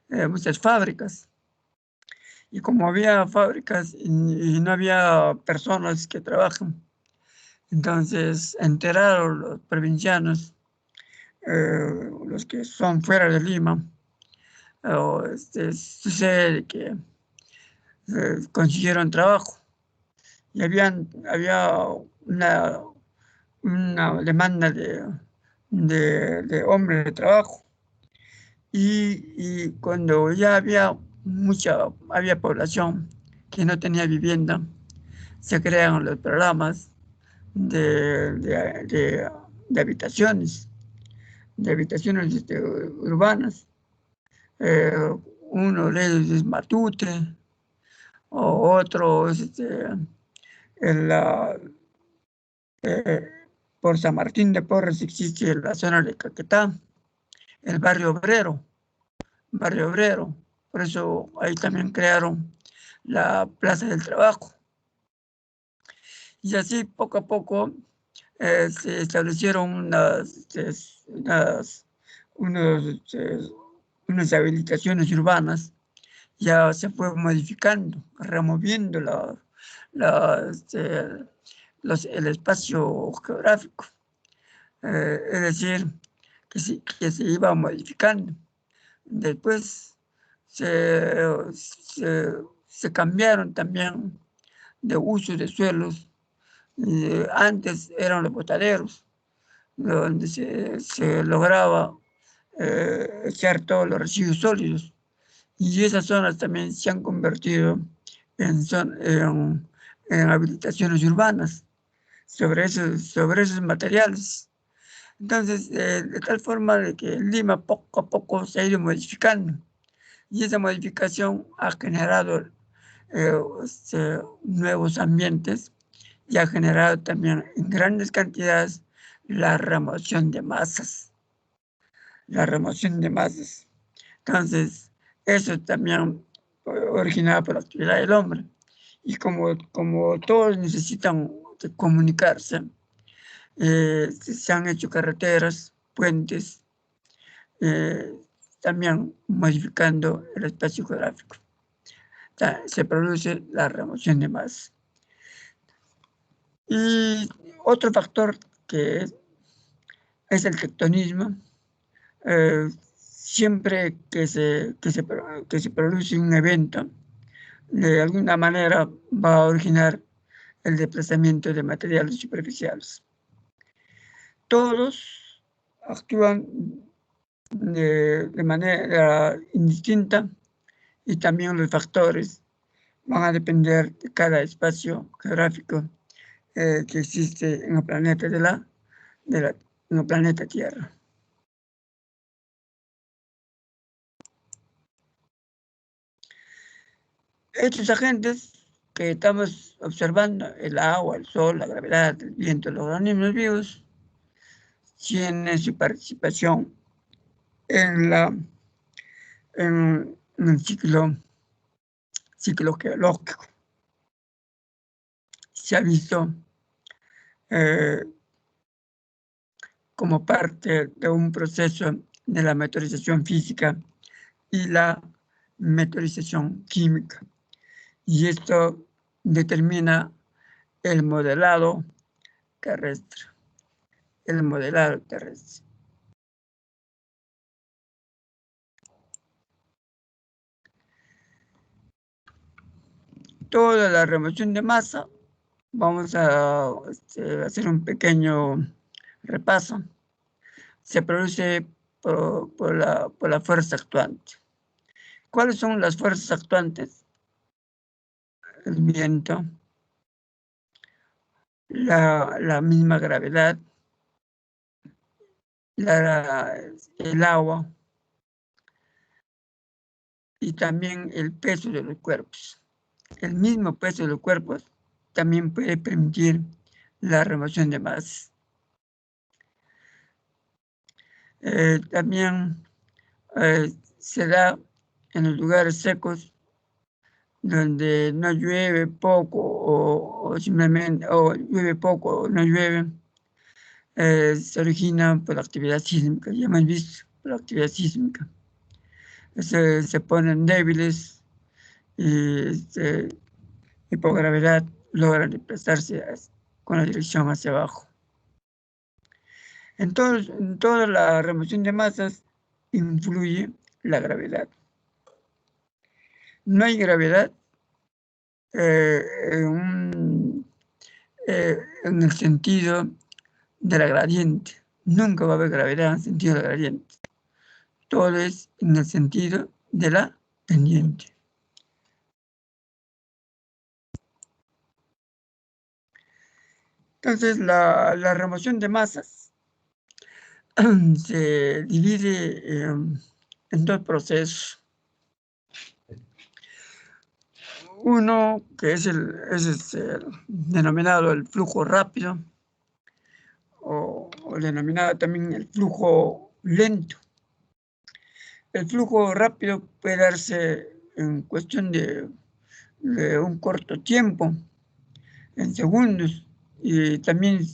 muchas fábricas. Y como había fábricas y no había personas que trabajan, entonces enteraron los provincianos, los que son fuera de Lima, sucede que consiguieron trabajo y había una demanda de hombres de trabajo. Y cuando ya había población que no tenía vivienda, se crean los programas de habitaciones, urbanas. Uno de ellos es Matute, o otro es por San Martín de Porres existe la zona de Caquetá, el barrio obrero. Por eso ahí también crearon la Plaza del Trabajo. Y así poco a poco se establecieron unas habilitaciones urbanas. Ya se fue modificando, removiendo el espacio geográfico. Es decir, que se iba modificando. Después se cambiaron también de uso de suelos. Antes eran los botaderos, donde se lograba echar todos los residuos sólidos. Y esas zonas también se han convertido en habilitaciones urbanas sobre esos materiales. Entonces, de tal forma de que Lima poco a poco se ha ido modificando. Y esa modificación ha generado nuevos ambientes y ha generado también en grandes cantidades la remoción de masas. Entonces, eso también originado por la actividad del hombre. Y como todos necesitan comunicarse, se han hecho carreteras, puentes, también modificando el espacio geográfico. Se produce la remoción de masas. Y otro factor que es el tectonismo. Siempre que se produce un evento, de alguna manera va a originar el desplazamiento de materiales superficiales. Todos actúan de manera indistinta y también los factores van a depender de cada espacio geográfico que existe en el planeta en el planeta Tierra. Estos agentes que estamos observando, el agua, el sol, la gravedad, el viento, los organismos vivos, tienen su participación en el ciclo geológico. Se ha visto como parte de un proceso de la meteorización física y la meteorización química. Y esto determina el modelado terrestre. Toda la remoción de masa, vamos a hacer un pequeño repaso. Se produce por la fuerza actuante. ¿Cuáles son las fuerzas actuantes? El viento, la misma gravedad, el agua y también el peso de los cuerpos. El mismo peso de los cuerpos también puede permitir la remoción de masas. También se da en los lugares secos donde no llueve poco o simplemente o llueve poco o no llueve, se origina por la actividad sísmica, ya hemos visto, por la actividad sísmica. Se ponen débiles y por gravedad logran desplazarse con la dirección hacia abajo. Entonces, en toda la remoción de masas influye la gravedad. No hay gravedad en el sentido de la gradiente. Nunca va a haber gravedad en el sentido de la gradiente. Todo es en el sentido de la pendiente. Entonces, la remoción de masas se divide en dos procesos. Uno que es el denominado el flujo rápido o denominado también el flujo lento. El flujo rápido puede darse en cuestión de un corto tiempo, en segundos, y también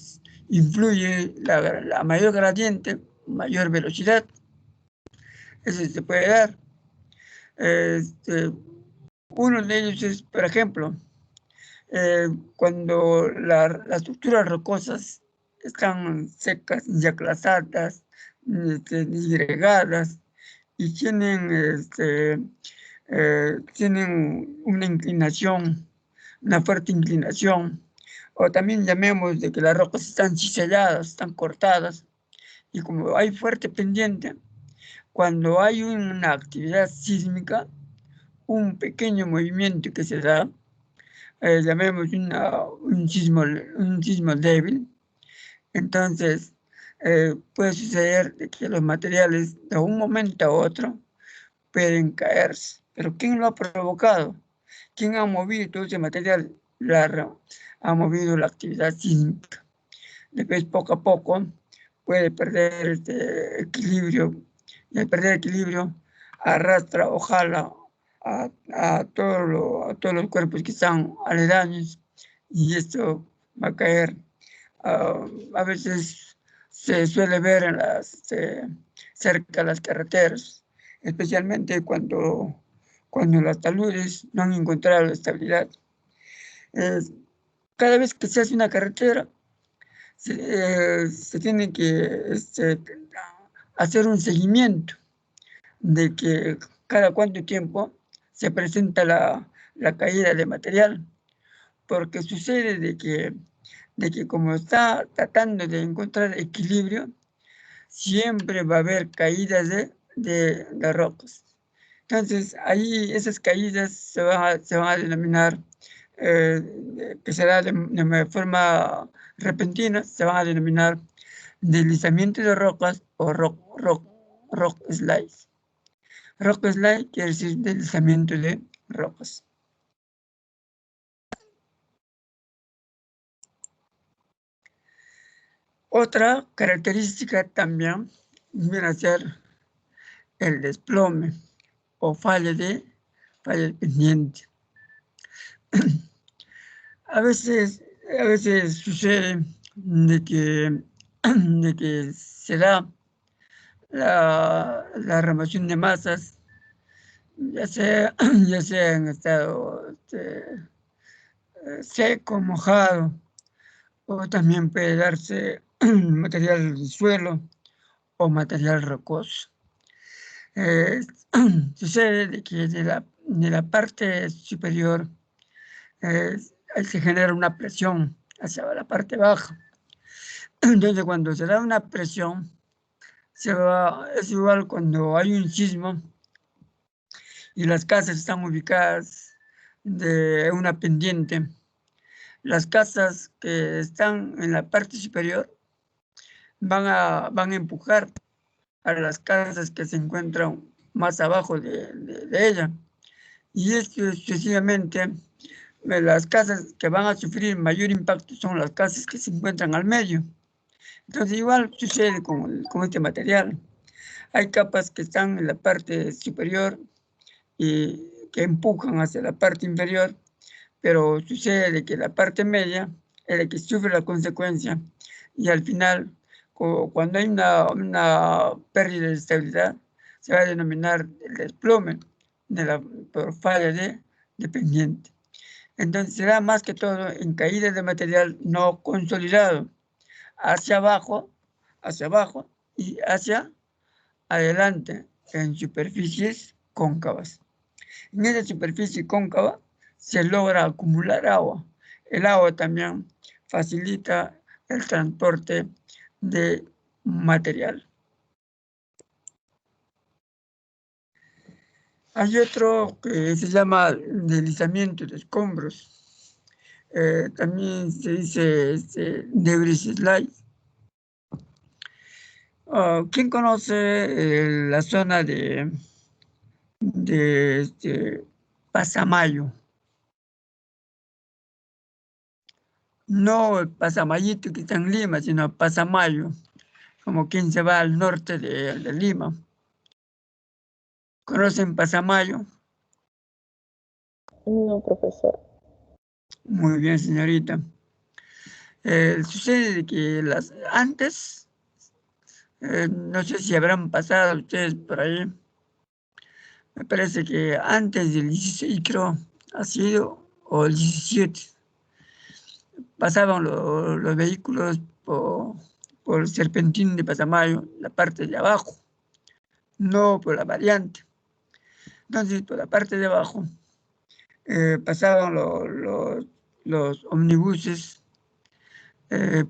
influye la mayor gradiente, mayor velocidad. Eso se puede dar. Uno de ellos es, por ejemplo, cuando las estructuras rocosas están secas, yaclazadas, disgregadas y tienen una inclinación, una fuerte inclinación, o también llamemos de que las rocas están ciselladas, están cortadas, y como hay fuerte pendiente, cuando hay una actividad sísmica, un pequeño movimiento que se da, llamemos un sismo débil, entonces puede suceder de que los materiales de un momento a otro pueden caerse. Pero ¿quién lo ha provocado? ¿Quién ha movido todo ese material? Ha movido la actividad sísmica. Después, poco a poco, puede perder este equilibrio, y al perder equilibrio arrastra o jala a todos los cuerpos que están aledaños, y esto va a caer. A veces se suele ver cerca de las carreteras, especialmente cuando las taludes no han encontrado la estabilidad. Cada vez que se hace una carretera, se tiene que hacer un seguimiento de que cada cuánto tiempo se presenta la caída de material, porque sucede de que como está tratando de encontrar equilibrio, siempre va a haber caídas de rocas. Entonces, ahí esas caídas se van a denominar, que se da de forma repentina, se van a denominar deslizamiento de rocas o rock slides. Rock slide quiere decir deslizamiento de rocas. Otra característica también viene a ser el desplome o falla pendiente. A veces sucede de que se da la remoción de masas, ya sea en estado seco, mojado, o también puede darse material del suelo o material rocoso. Sucede de que de la parte superior se genera una presión hacia la parte baja. Entonces, cuando se da una presión, es igual cuando hay un sismo y las casas están ubicadas de una pendiente. Las casas que están en la parte superior van a empujar a las casas que se encuentran más abajo de ella. Y esto sucesivamente, las casas que van a sufrir mayor impacto son las casas que se encuentran al medio. Entonces igual sucede con este material. Hay capas que están en la parte superior y que empujan hacia la parte inferior, pero sucede de que la parte media es la que sufre la consecuencia y al final, cuando hay una pérdida de estabilidad, se va a denominar el desplome por falla de pendiente. Entonces se da más que todo en caída de material no consolidado, hacia abajo y hacia adelante en superficies cóncavas. En esa superficie cóncava se logra acumular agua. El agua también facilita el transporte de material. Hay otro que se llama deslizamiento de escombros. También se dice debris slide. ¿Quién conoce la zona de Pasamayo? No el Pasamayito que está en Lima, sino Pasamayo, como quien se va al norte de Lima. ¿Conocen Pasamayo? No, profesor. Muy bien, señorita. Sucede que antes, no sé si habrán pasado ustedes por ahí, me parece que antes del 16 creo, ha sido, o el 17, pasaban los vehículos por el serpentín de Pasamayo, la parte de abajo, no por la variante. Entonces, por la parte de abajo pasaban los omnibuses,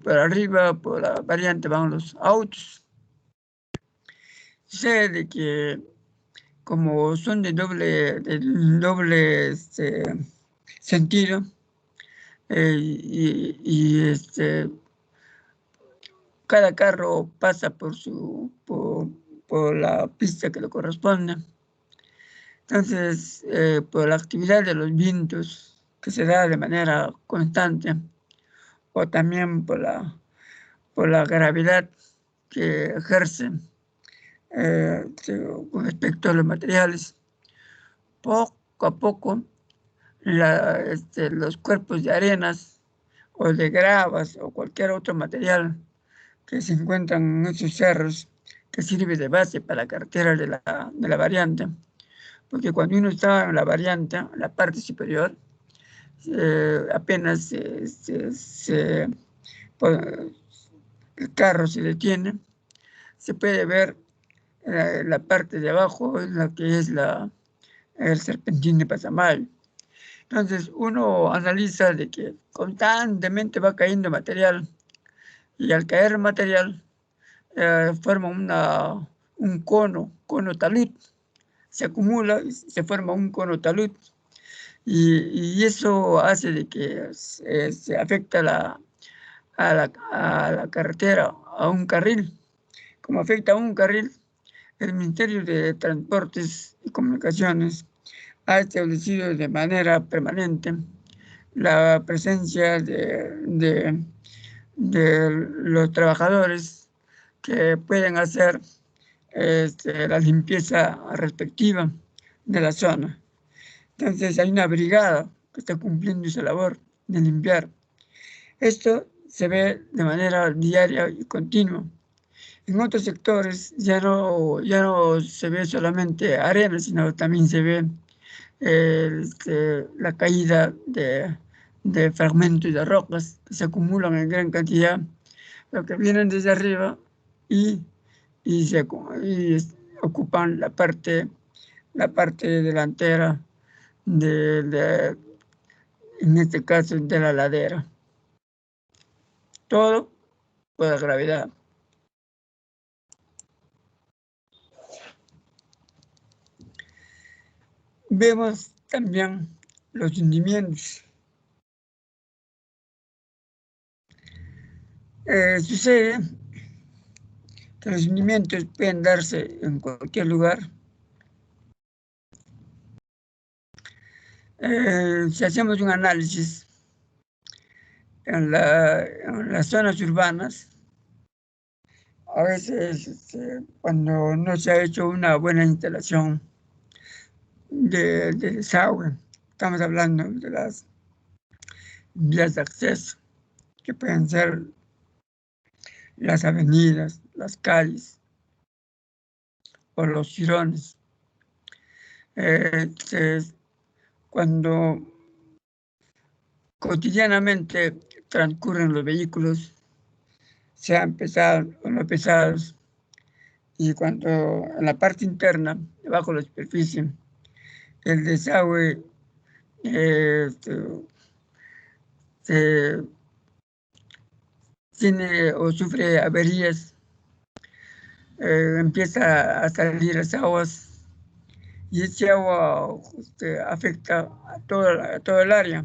por arriba, por la variante van los autos. Sucede que como son de doble sentido, cada carro pasa por la pista que le corresponde. Entonces, por la actividad de los vientos que se da de manera constante, o también por la gravedad que ejerce con respecto a los materiales, poco a poco los cuerpos de arenas o de gravas o cualquier otro material que se encuentran en esos cerros que sirve de base para la carretera de la variante, porque cuando uno está en la variante, en la parte superior, apenas el carro se detiene, se puede ver la parte de abajo, la que es el serpentín de Pasamayo. Entonces uno analiza de que constantemente va cayendo material y al caer material forma un cono talud, se acumula y se forma un cono talud y eso hace de que se afecta a la carretera, a un carril. Como afecta a un carril, el Ministerio de Transportes y Comunicaciones ha establecido de manera permanente la presencia de los trabajadores que pueden hacer la limpieza respectiva de la zona. Entonces hay una brigada que está cumpliendo esa labor de limpiar. Esto se ve de manera diaria y continua. En otros sectores ya no se ve solamente arena, sino también se ve la caída de fragmentos de rocas que se acumulan en gran cantidad, lo que vienen desde arriba y ocupan la parte delantera en este caso de la ladera. Todo por la gravedad. Vemos también los hundimientos. Sucede que los hundimientos pueden darse en cualquier lugar. Si hacemos un análisis en las zonas urbanas, a veces cuando no se ha hecho una buena instalación de desagüe. Estamos hablando de las vías de acceso, que pueden ser las avenidas, las calles o los jirones. Cuando cotidianamente transcurren los vehículos, sean pesados o no pesados, y cuando en la parte interna, debajo de la superficie, el desagüe tiene o sufre averías, empieza a salir las aguas y ese agua afecta a todo el área,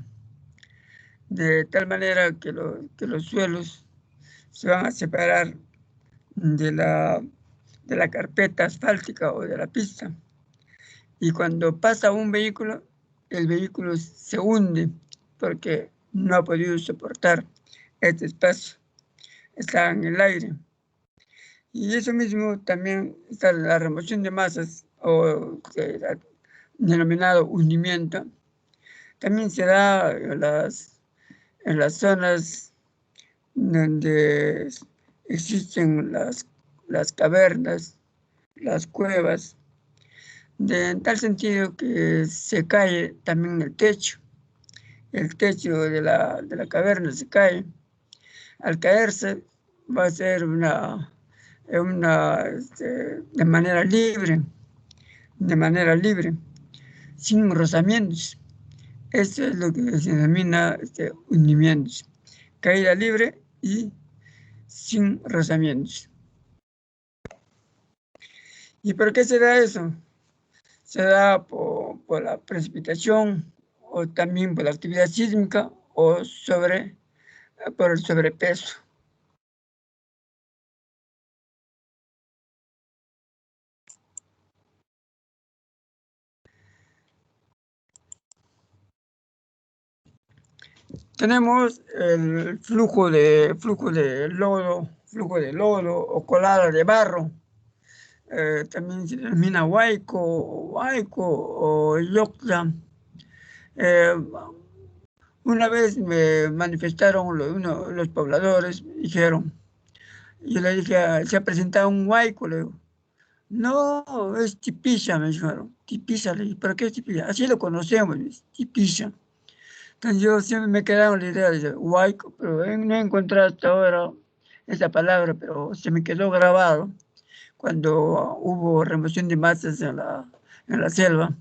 de tal manera que los suelos se van a separar de la carpeta asfáltica o de la pista. Y cuando pasa un vehículo, el vehículo se hunde porque no ha podido soportar este espacio, está en el aire. Y eso mismo también está la remoción de masas, o denominado hundimiento, también se da en las zonas donde existen las cavernas, las cuevas, en tal sentido que se cae también el techo de la caverna se cae. Al caerse va a ser de manera libre, sin rozamientos. Eso es lo que se denomina hundimientos, caída libre y sin rozamientos. ¿Y por qué se da eso? Se da por la precipitación o también por la actividad sísmica o por el sobrepeso. Tenemos el flujo de lodo o colada de barro. También se denomina huaico o yocla. Una vez me manifestaron los pobladores, dijeron, yo le dije, se ha presentado un huaico, le digo. No, es tipiza, me dijeron. Tipiza, le dije, ¿pero qué es tipiza? Así lo conocemos, tipiza. Entonces yo siempre me quedaba con la idea de huaico, pero no he encontrado hasta ahora esa palabra, pero se me quedó grabado cuando hubo remoción de masas en la selva.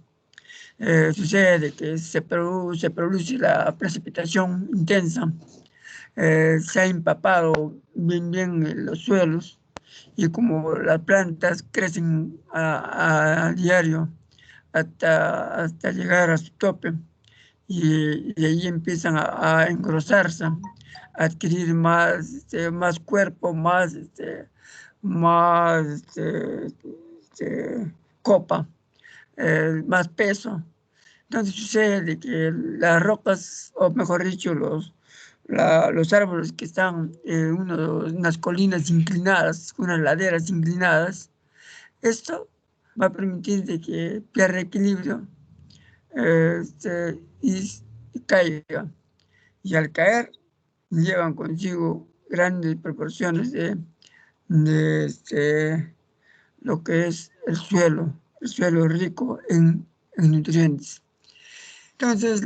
Sucede que se produce la precipitación intensa, se ha empapado bien los suelos y como las plantas crecen a diario hasta llegar a su tope y de ahí empiezan a engrosarse, a adquirir más cuerpo, más copa, más peso. Entonces sucede que las rocas, o mejor dicho, los árboles que están en unas colinas inclinadas, unas laderas inclinadas, esto va a permitir de que pierda equilibrio y caiga. Y al caer, llevan consigo grandes proporciones de lo que es el suelo rico en nutrientes. Entonces,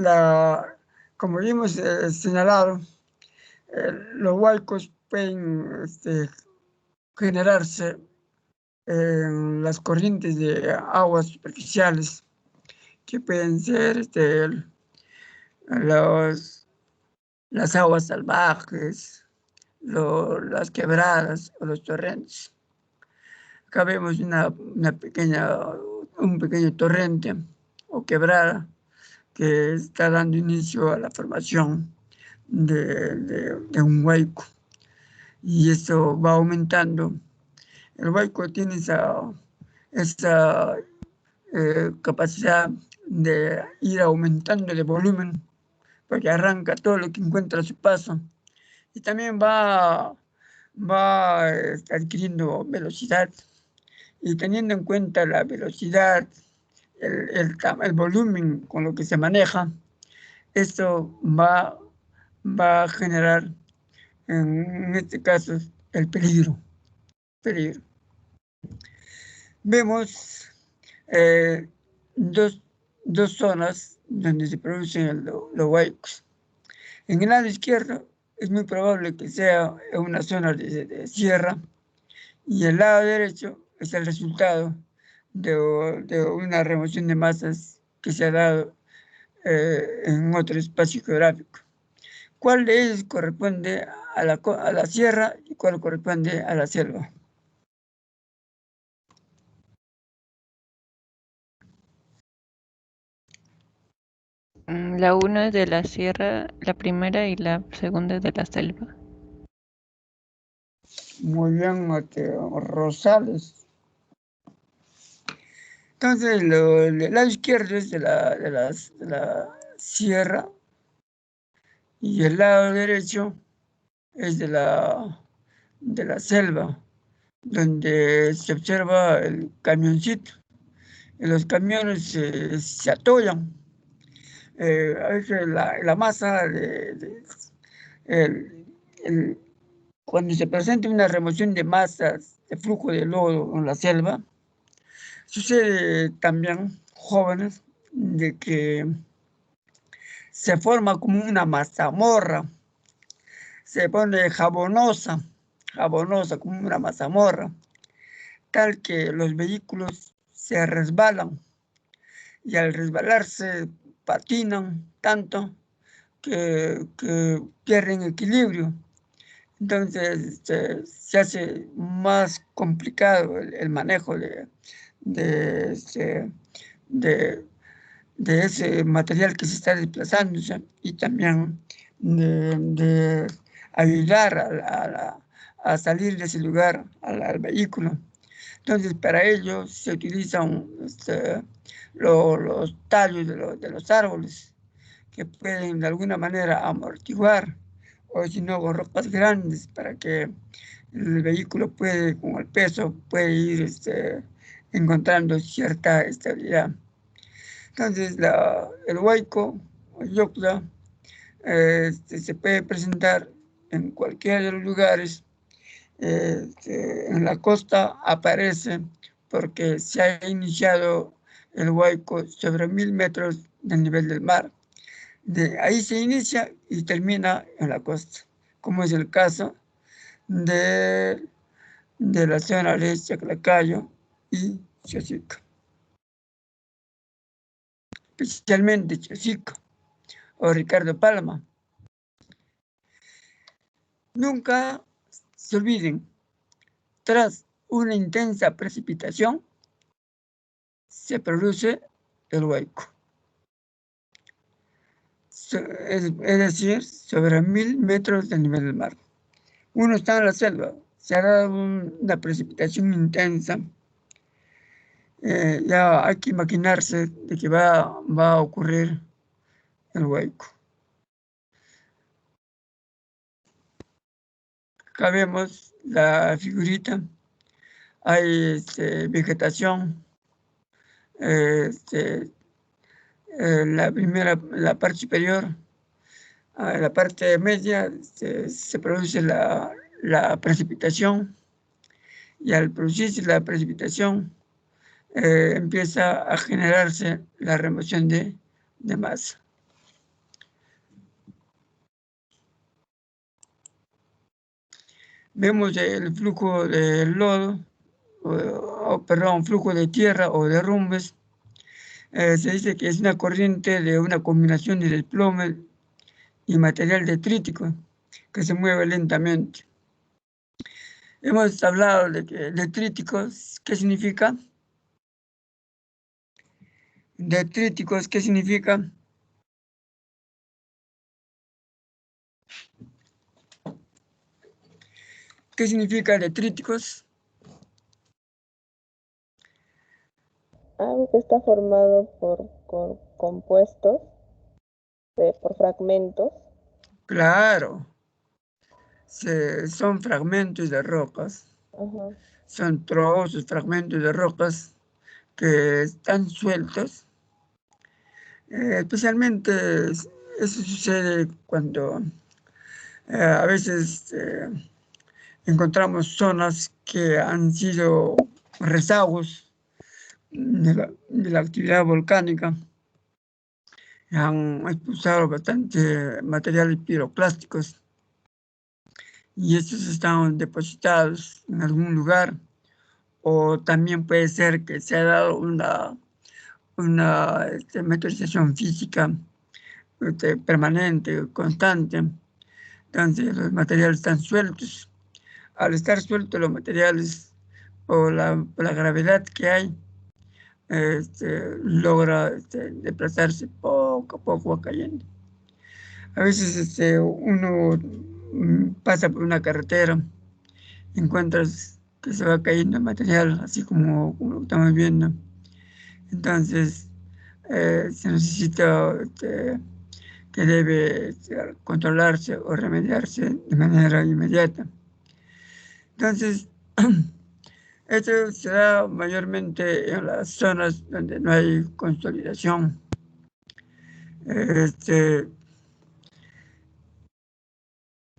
como hemos señalado, los huaicos pueden generarse en las corrientes de aguas superficiales, que pueden ser las aguas salvajes, las quebradas o los torrentes. Acá vemos un pequeño torrente o quebrada que está dando inicio a la formación de un huaico. Y eso va aumentando. El huaico tiene esa capacidad de ir aumentando de volumen, porque arranca todo lo que encuentra a su paso. Y también va adquiriendo velocidad. Y teniendo en cuenta la velocidad, el volumen con lo que se maneja, esto va a generar, en este caso, el peligro. Vemos dos zonas donde se producen los huaicos. En el lado izquierdo es muy probable que sea una zona de sierra, y el lado derecho es el resultado de una remoción de masas que se ha dado en otro espacio geográfico. ¿Cuál de ellos corresponde a la sierra y cuál corresponde a la selva? La 1 es de la sierra, la primera, y la segunda es de la selva. Muy bien, Mateo Rosales. Entonces, el lado izquierdo es de la sierra y el lado derecho es de la selva, donde se observa el camioncito. Y los camiones se atollan. A veces la masa, cuando se presenta una remoción de masas de flujo de lodo en la selva, sucede también, jóvenes, de que se forma como una mazamorra, se pone jabonosa como una mazamorra, tal que los vehículos se resbalan y al resbalarse patinan tanto que pierden equilibrio. Entonces se hace más complicado el manejo de ese material que se está desplazándose, y también de ayudar a salir de ese lugar al vehículo. Entonces, para ello se utilizan los tallos de los árboles, que pueden de alguna manera amortiguar, o si no, con rocas grandes, para que el vehículo con el peso, puede ir encontrando cierta estabilidad. Entonces, el huaico o yocla se puede presentar en cualquiera de los lugares. En la costa aparece porque se ha iniciado el huaico sobre 1000 metros del nivel del mar. De ahí se inicia y termina en la costa, como es el caso de la zona de Chaclacayo y Chosica. Especialmente Chosica o Ricardo Palma. Nunca se olviden, tras una intensa precipitación se produce el huaico. Es decir, sobre 1000 metros del nivel del mar. Uno está en la selva, se ha dado una precipitación intensa. Ya hay que imaginarse de que va a ocurrir el huaico. Acá vemos la figurita. Hay vegetación. La parte superior, la parte media, se produce la precipitación, y al producirse la precipitación empieza a generarse la remoción de masa. Vemos el flujo del lodo, flujo de tierra o derrumbes. Se dice que es una corriente de una combinación de desplome y material detrítico que se mueve lentamente. Hemos hablado de que detríticos, ¿qué significa? Detríticos, ¿qué significa? ¿Qué significa detríticos? Algo que está formado por compuestos, por fragmentos. Claro, son fragmentos de rocas. Ajá. Son trozos, fragmentos de rocas que están sueltos. Especialmente eso sucede cuando a veces encontramos zonas que han sido rezagos de la actividad volcánica. Han expulsado bastante materiales piroclásticos y estos están depositados en algún lugar, o también puede ser que se ha dado una meteorización física permanente, constante. Entonces los materiales están sueltos. Al estar sueltos los materiales, por la gravedad que hay, logra desplazarse poco a poco, va cayendo. A veces uno pasa por una carretera, encuentras que se va cayendo material, así como lo estamos viendo. Entonces, se necesita que debe controlarse o remediarse de manera inmediata. Entonces, esto se da mayormente en las zonas donde no hay consolidación.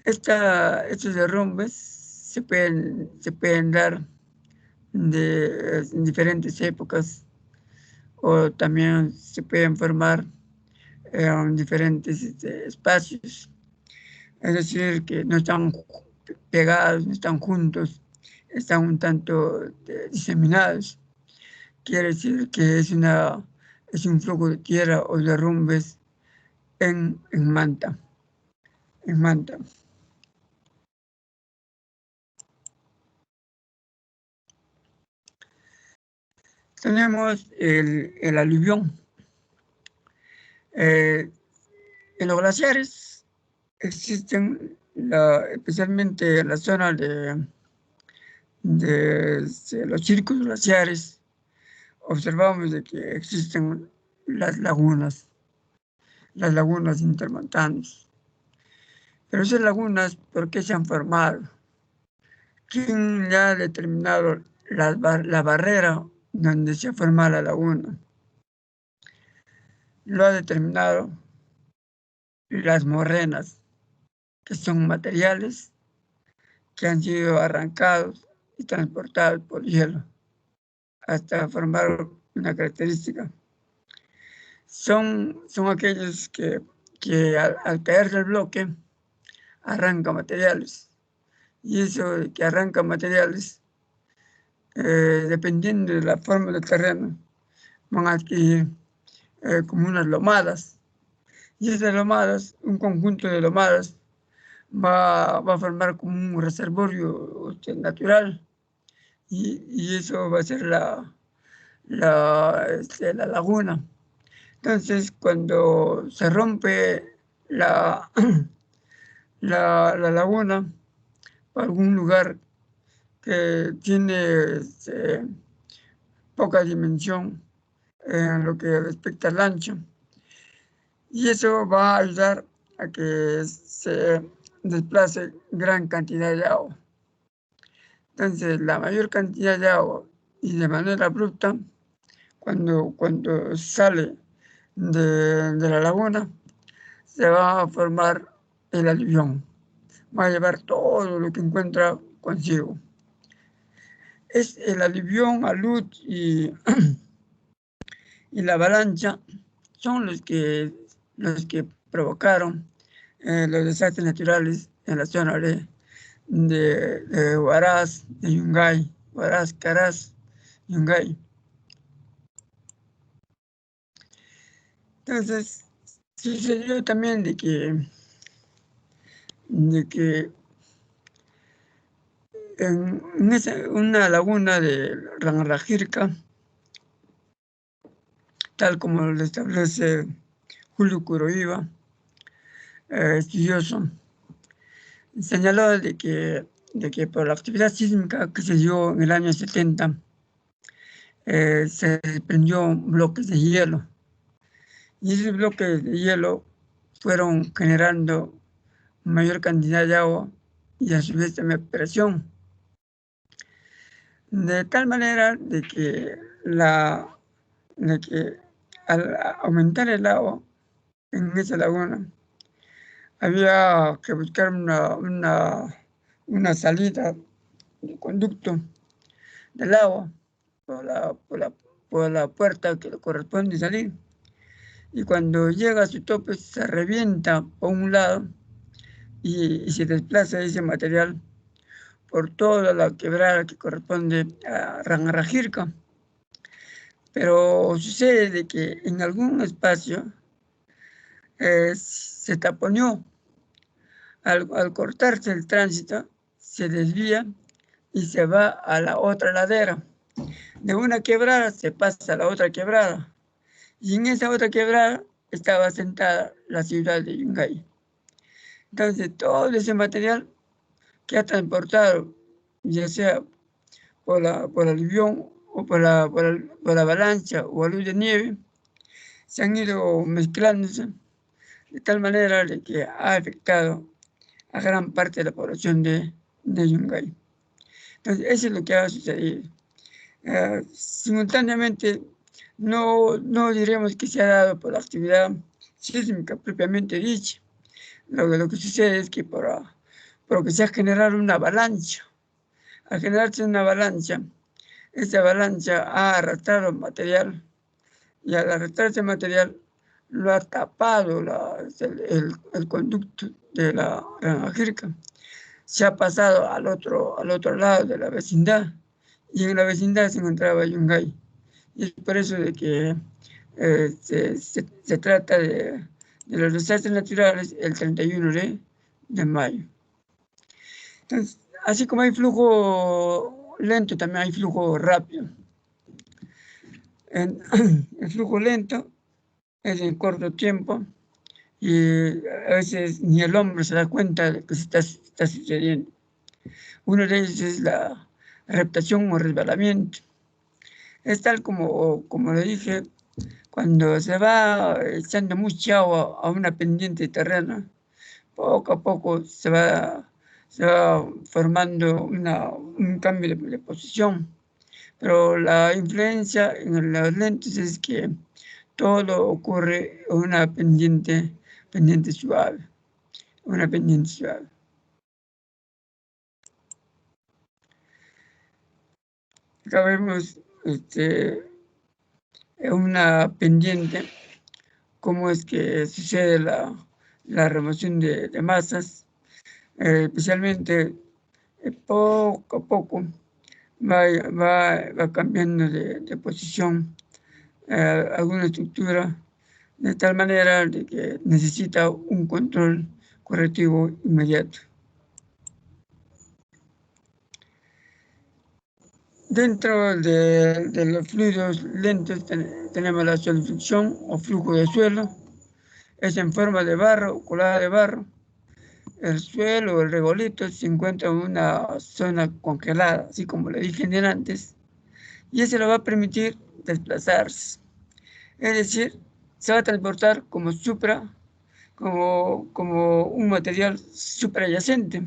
Estos derrumbes se pueden dar en diferentes épocas, o también se pueden formar en diferentes espacios. Es decir, que no están pegados, no están juntos, están un tanto diseminados. Quiere decir que es un flujo de tierra o derrumbes en manta. Tenemos el aluvión. En los glaciares existen, especialmente en la zona de los círculos glaciares, observamos de que existen las lagunas intermontanas. Pero esas lagunas, ¿por qué se han formado? ¿Quién ya ha determinado la barrera donde se forma la laguna? Lo ha determinado las morrenas, que son materiales que han sido arrancados y transportados por hielo hasta formar una característica. Son aquellos que al caer del bloque arranca materiales. Y eso de que arranca materiales, dependiendo de la forma del terreno, van a adquirir como unas lomadas. Y esas lomadas, un conjunto de lomadas, va a formar como un reservorio natural. Y eso va a ser la laguna. Entonces, cuando se rompe la laguna, por algún lugar que tiene poca dimensión en lo que respecta al ancho, y eso va a ayudar a que se desplace gran cantidad de agua. Entonces, la mayor cantidad de agua y de manera abrupta, cuando sale de la laguna, se va a formar el aluvión. Va a llevar todo lo que encuentra consigo. Es el aluvión, alud y la avalancha son los que provocaron los desastres naturales en la zona de Huaraz, de Yungay, Huaraz, Caraz, Yungay. Entonces, sucedió también de que en una laguna de Ranarajirca, tal como lo establece Julio Curoiva, estudioso, señaló de que por la actividad sísmica que se dio en el año 70, se desprendió bloques de hielo. Y esos bloques de hielo fueron generando mayor cantidad de agua y a su vez también presión. De tal manera de que de que al aumentar el agua en esa laguna, había que buscar una salida, un conducto del agua por la puerta que le corresponde salir. Y cuando llega a su tope, se revienta por un lado y se desplaza ese material por toda la quebrada que corresponde a Rangarajirca. Pero sucede de que en algún espacio se taponeó. Al cortarse el tránsito, se desvía y se va a la otra ladera. De una quebrada se pasa a la otra quebrada. Y en esa otra quebrada estaba asentada la ciudad de Yungay. Entonces, todo ese material que ha transportado, ya sea por el aluvión o por la avalancha o la luz de nieve, se han ido mezclándose de tal manera de que ha afectado a gran parte de la población de Yungay. Entonces, eso es lo que ha sucedido. Simultáneamente, no diremos que se ha dado por la actividad sísmica propiamente dicha. Lo que sucede es que por que se ha generado una avalancha. Al generarse una avalancha, esa avalancha ha arrastrado material y al arrastrarse material lo ha tapado el conducto de la Rangarajirca. Se ha pasado al otro lado de la vecindad y en la vecindad se encontraba Yungay. Y es por eso de que se trata de los desastres naturales el 31 de mayo. Entonces, así como hay flujo lento, también hay flujo rápido. El flujo lento es en corto tiempo y a veces ni el hombre se da cuenta de que se está sucediendo. Uno de ellos es la reptación o resbalamiento. Es tal como le dije, cuando se va echando mucha agua a una pendiente terrena, poco a poco se va formando un cambio de posición. Pero la influencia en los lentes es que todo ocurre en una pendiente suave. Acá vemos una pendiente, cómo es que sucede la remoción de masas, especialmente poco a poco va cambiando de posición alguna estructura de tal manera de que necesita un control correctivo inmediato. Dentro de los fluidos lentos tenemos la solifluxión o flujo de suelo. Es en forma de barro, colada de barro. El suelo o el regolito se encuentra en una zona congelada, así como le dije antes, y eso le va a permitir desplazarse. Es decir, se va a transportar como un material suprayacente.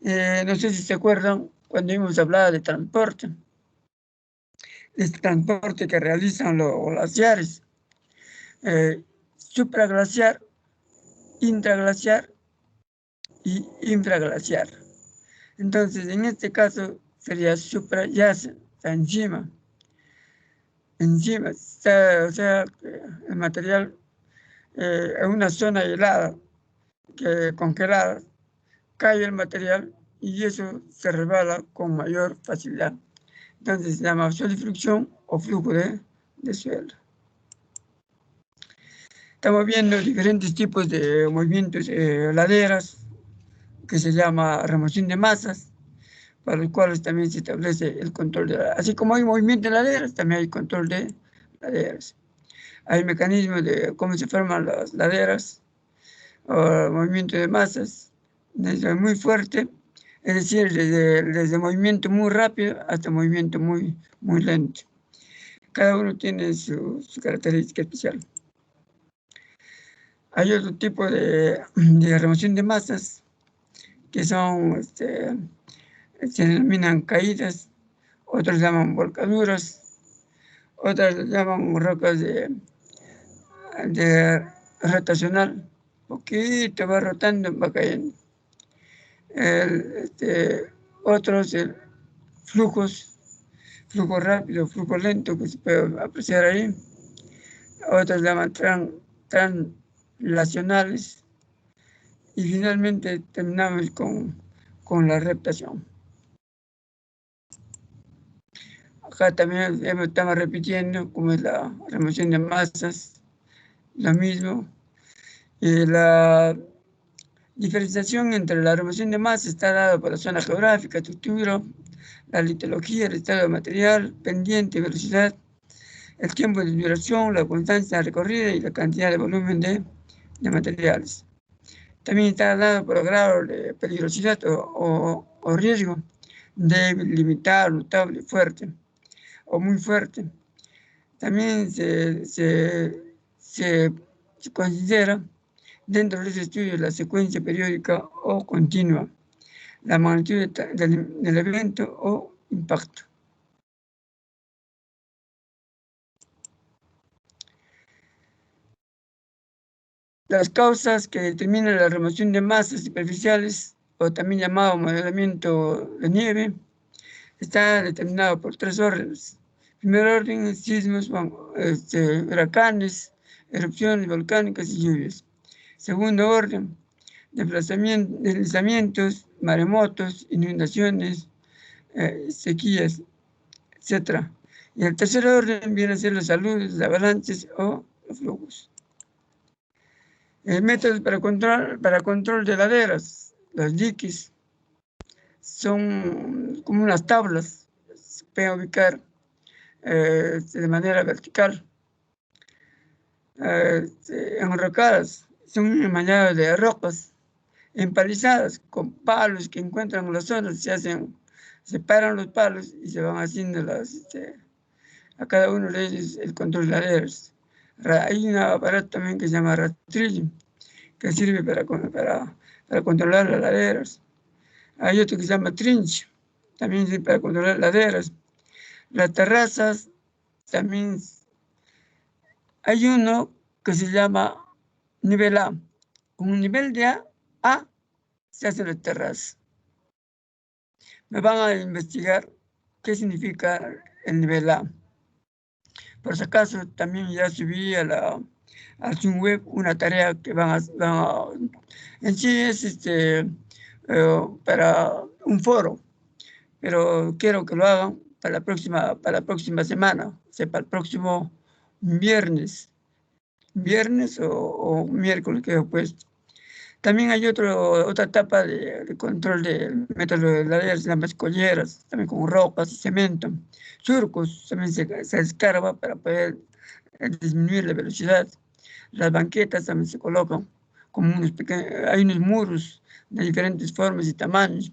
No sé si se acuerdan cuando hemos hablado de transporte. Este transporte que realizan los glaciares. Supraglaciar, intraglaciar y infraglaciar. Entonces, en este caso sería suprayace, está encima. Encima, o sea, el material en una zona helada, congelada, cae el material y eso se resbala con mayor facilidad. Entonces se llama solifluxión o flujo de suelo. Estamos viendo diferentes tipos de movimientos laderas, que se llama remoción de masas, para los cuales también se establece el control de así como hay movimiento de laderas, también hay control de laderas. Hay mecanismos de cómo se forman las laderas, o movimiento de masas, desde muy fuerte, es decir, desde movimiento muy rápido hasta movimiento muy lento. Cada uno tiene su característica especial. Hay otro tipo de remoción de masas que son, se denominan caídas, otros llaman volcaduras, Otras le llaman rocas de rotacional. Poquito va rotando, va cayendo. Otros flujos, flujo rápido, flujo lento que se puede apreciar ahí. Otros le llaman translacionales. Y finalmente terminamos con la reptación. Acá también estamos repitiendo como es la remoción de masas, lo mismo. Y la diferenciación entre la remoción de masas está dada por la zona geográfica, estructura, la litología, el estado de material, pendiente, velocidad, el tiempo de duración, la constancia recorrida y la cantidad de volumen de materiales. También está dado por el grado de peligrosidad o riesgo, débil, limitado, notable, fuerte o muy fuerte. También se considera dentro de ese estudio la secuencia periódica o continua, la magnitud del evento o impacto. Las causas que determinan la remoción de masas superficiales, o también llamado modelamiento de nieve, está determinado por 3 órdenes. Primer orden, sismos, huracanes, erupciones volcánicas y lluvias. Segundo orden, deslizamientos, maremotos, inundaciones, sequías, etc. Y el tercer orden viene a ser los aluvios, las avalanchas o los flujos. Métodos para control de laderas. Los diques son como unas tablas, se pueden ubicar de manera vertical, enrocadas, son un emañado de rocas, empalizadas con palos que encuentran en las zonas, se paran los palos y se van haciendo a cada uno de ellos el control de laderas. Hay un aparato también que se llama rastrillo, que sirve para controlar las laderas. Hay otro que se llama trinche, también sirve para controlar laderas. Las terrazas también. Hay uno que se llama nivel A. Con un nivel de A se hace la terraza. Me van a investigar qué significa el nivel A. Por si acaso, también ya subí al Zoom web una tarea que en sí es para un foro, pero quiero que lo hagan para la próxima semana, o sea, para el próximo viernes o miércoles que he puesto. También hay otra etapa de control del método de laderas, se llama escolleras, también con rocas y cemento. Surcos también se escarba para poder disminuir la velocidad. Las banquetas también se colocan como hay unos muros de diferentes formas y tamaños.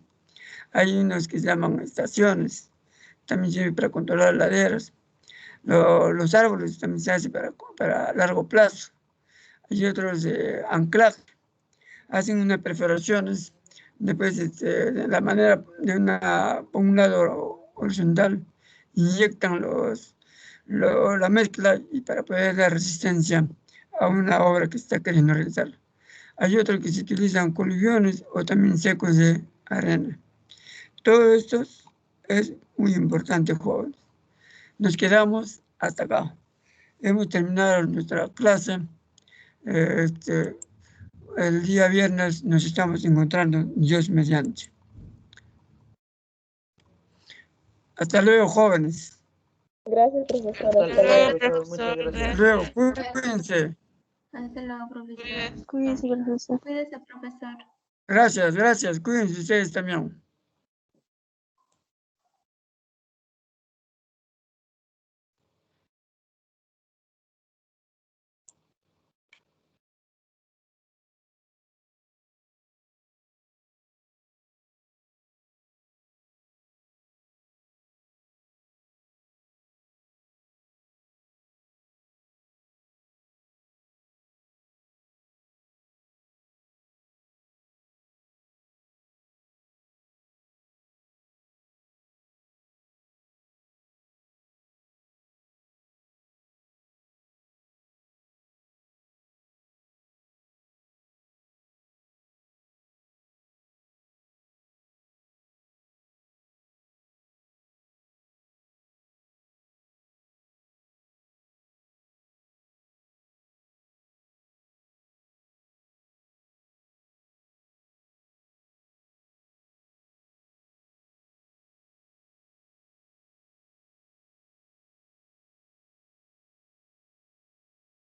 Hay unos que se llaman estaciones, también sirve para controlar laderas. Los árboles también se hace para largo plazo. Hay otros de anclaje. Hacen unas perforaciones, después de la manera por un lado horizontal, inyectan la mezcla y para poder dar resistencia a una obra que está queriendo realizar. Hay otros que se utilizan coluviones o también secos de arena. Todo esto es muy importante, jóvenes. Nos quedamos hasta acá. Hemos terminado nuestra clase. El día viernes nos estamos encontrando, Dios mediante. Hasta luego, jóvenes. Gracias, profesor. Hasta luego, profesor. Muchas gracias. Hasta luego, cuídense. Hasta luego, profesor. Cuídese, profesor. Cuídese, profesor. Gracias, cuídense ustedes también.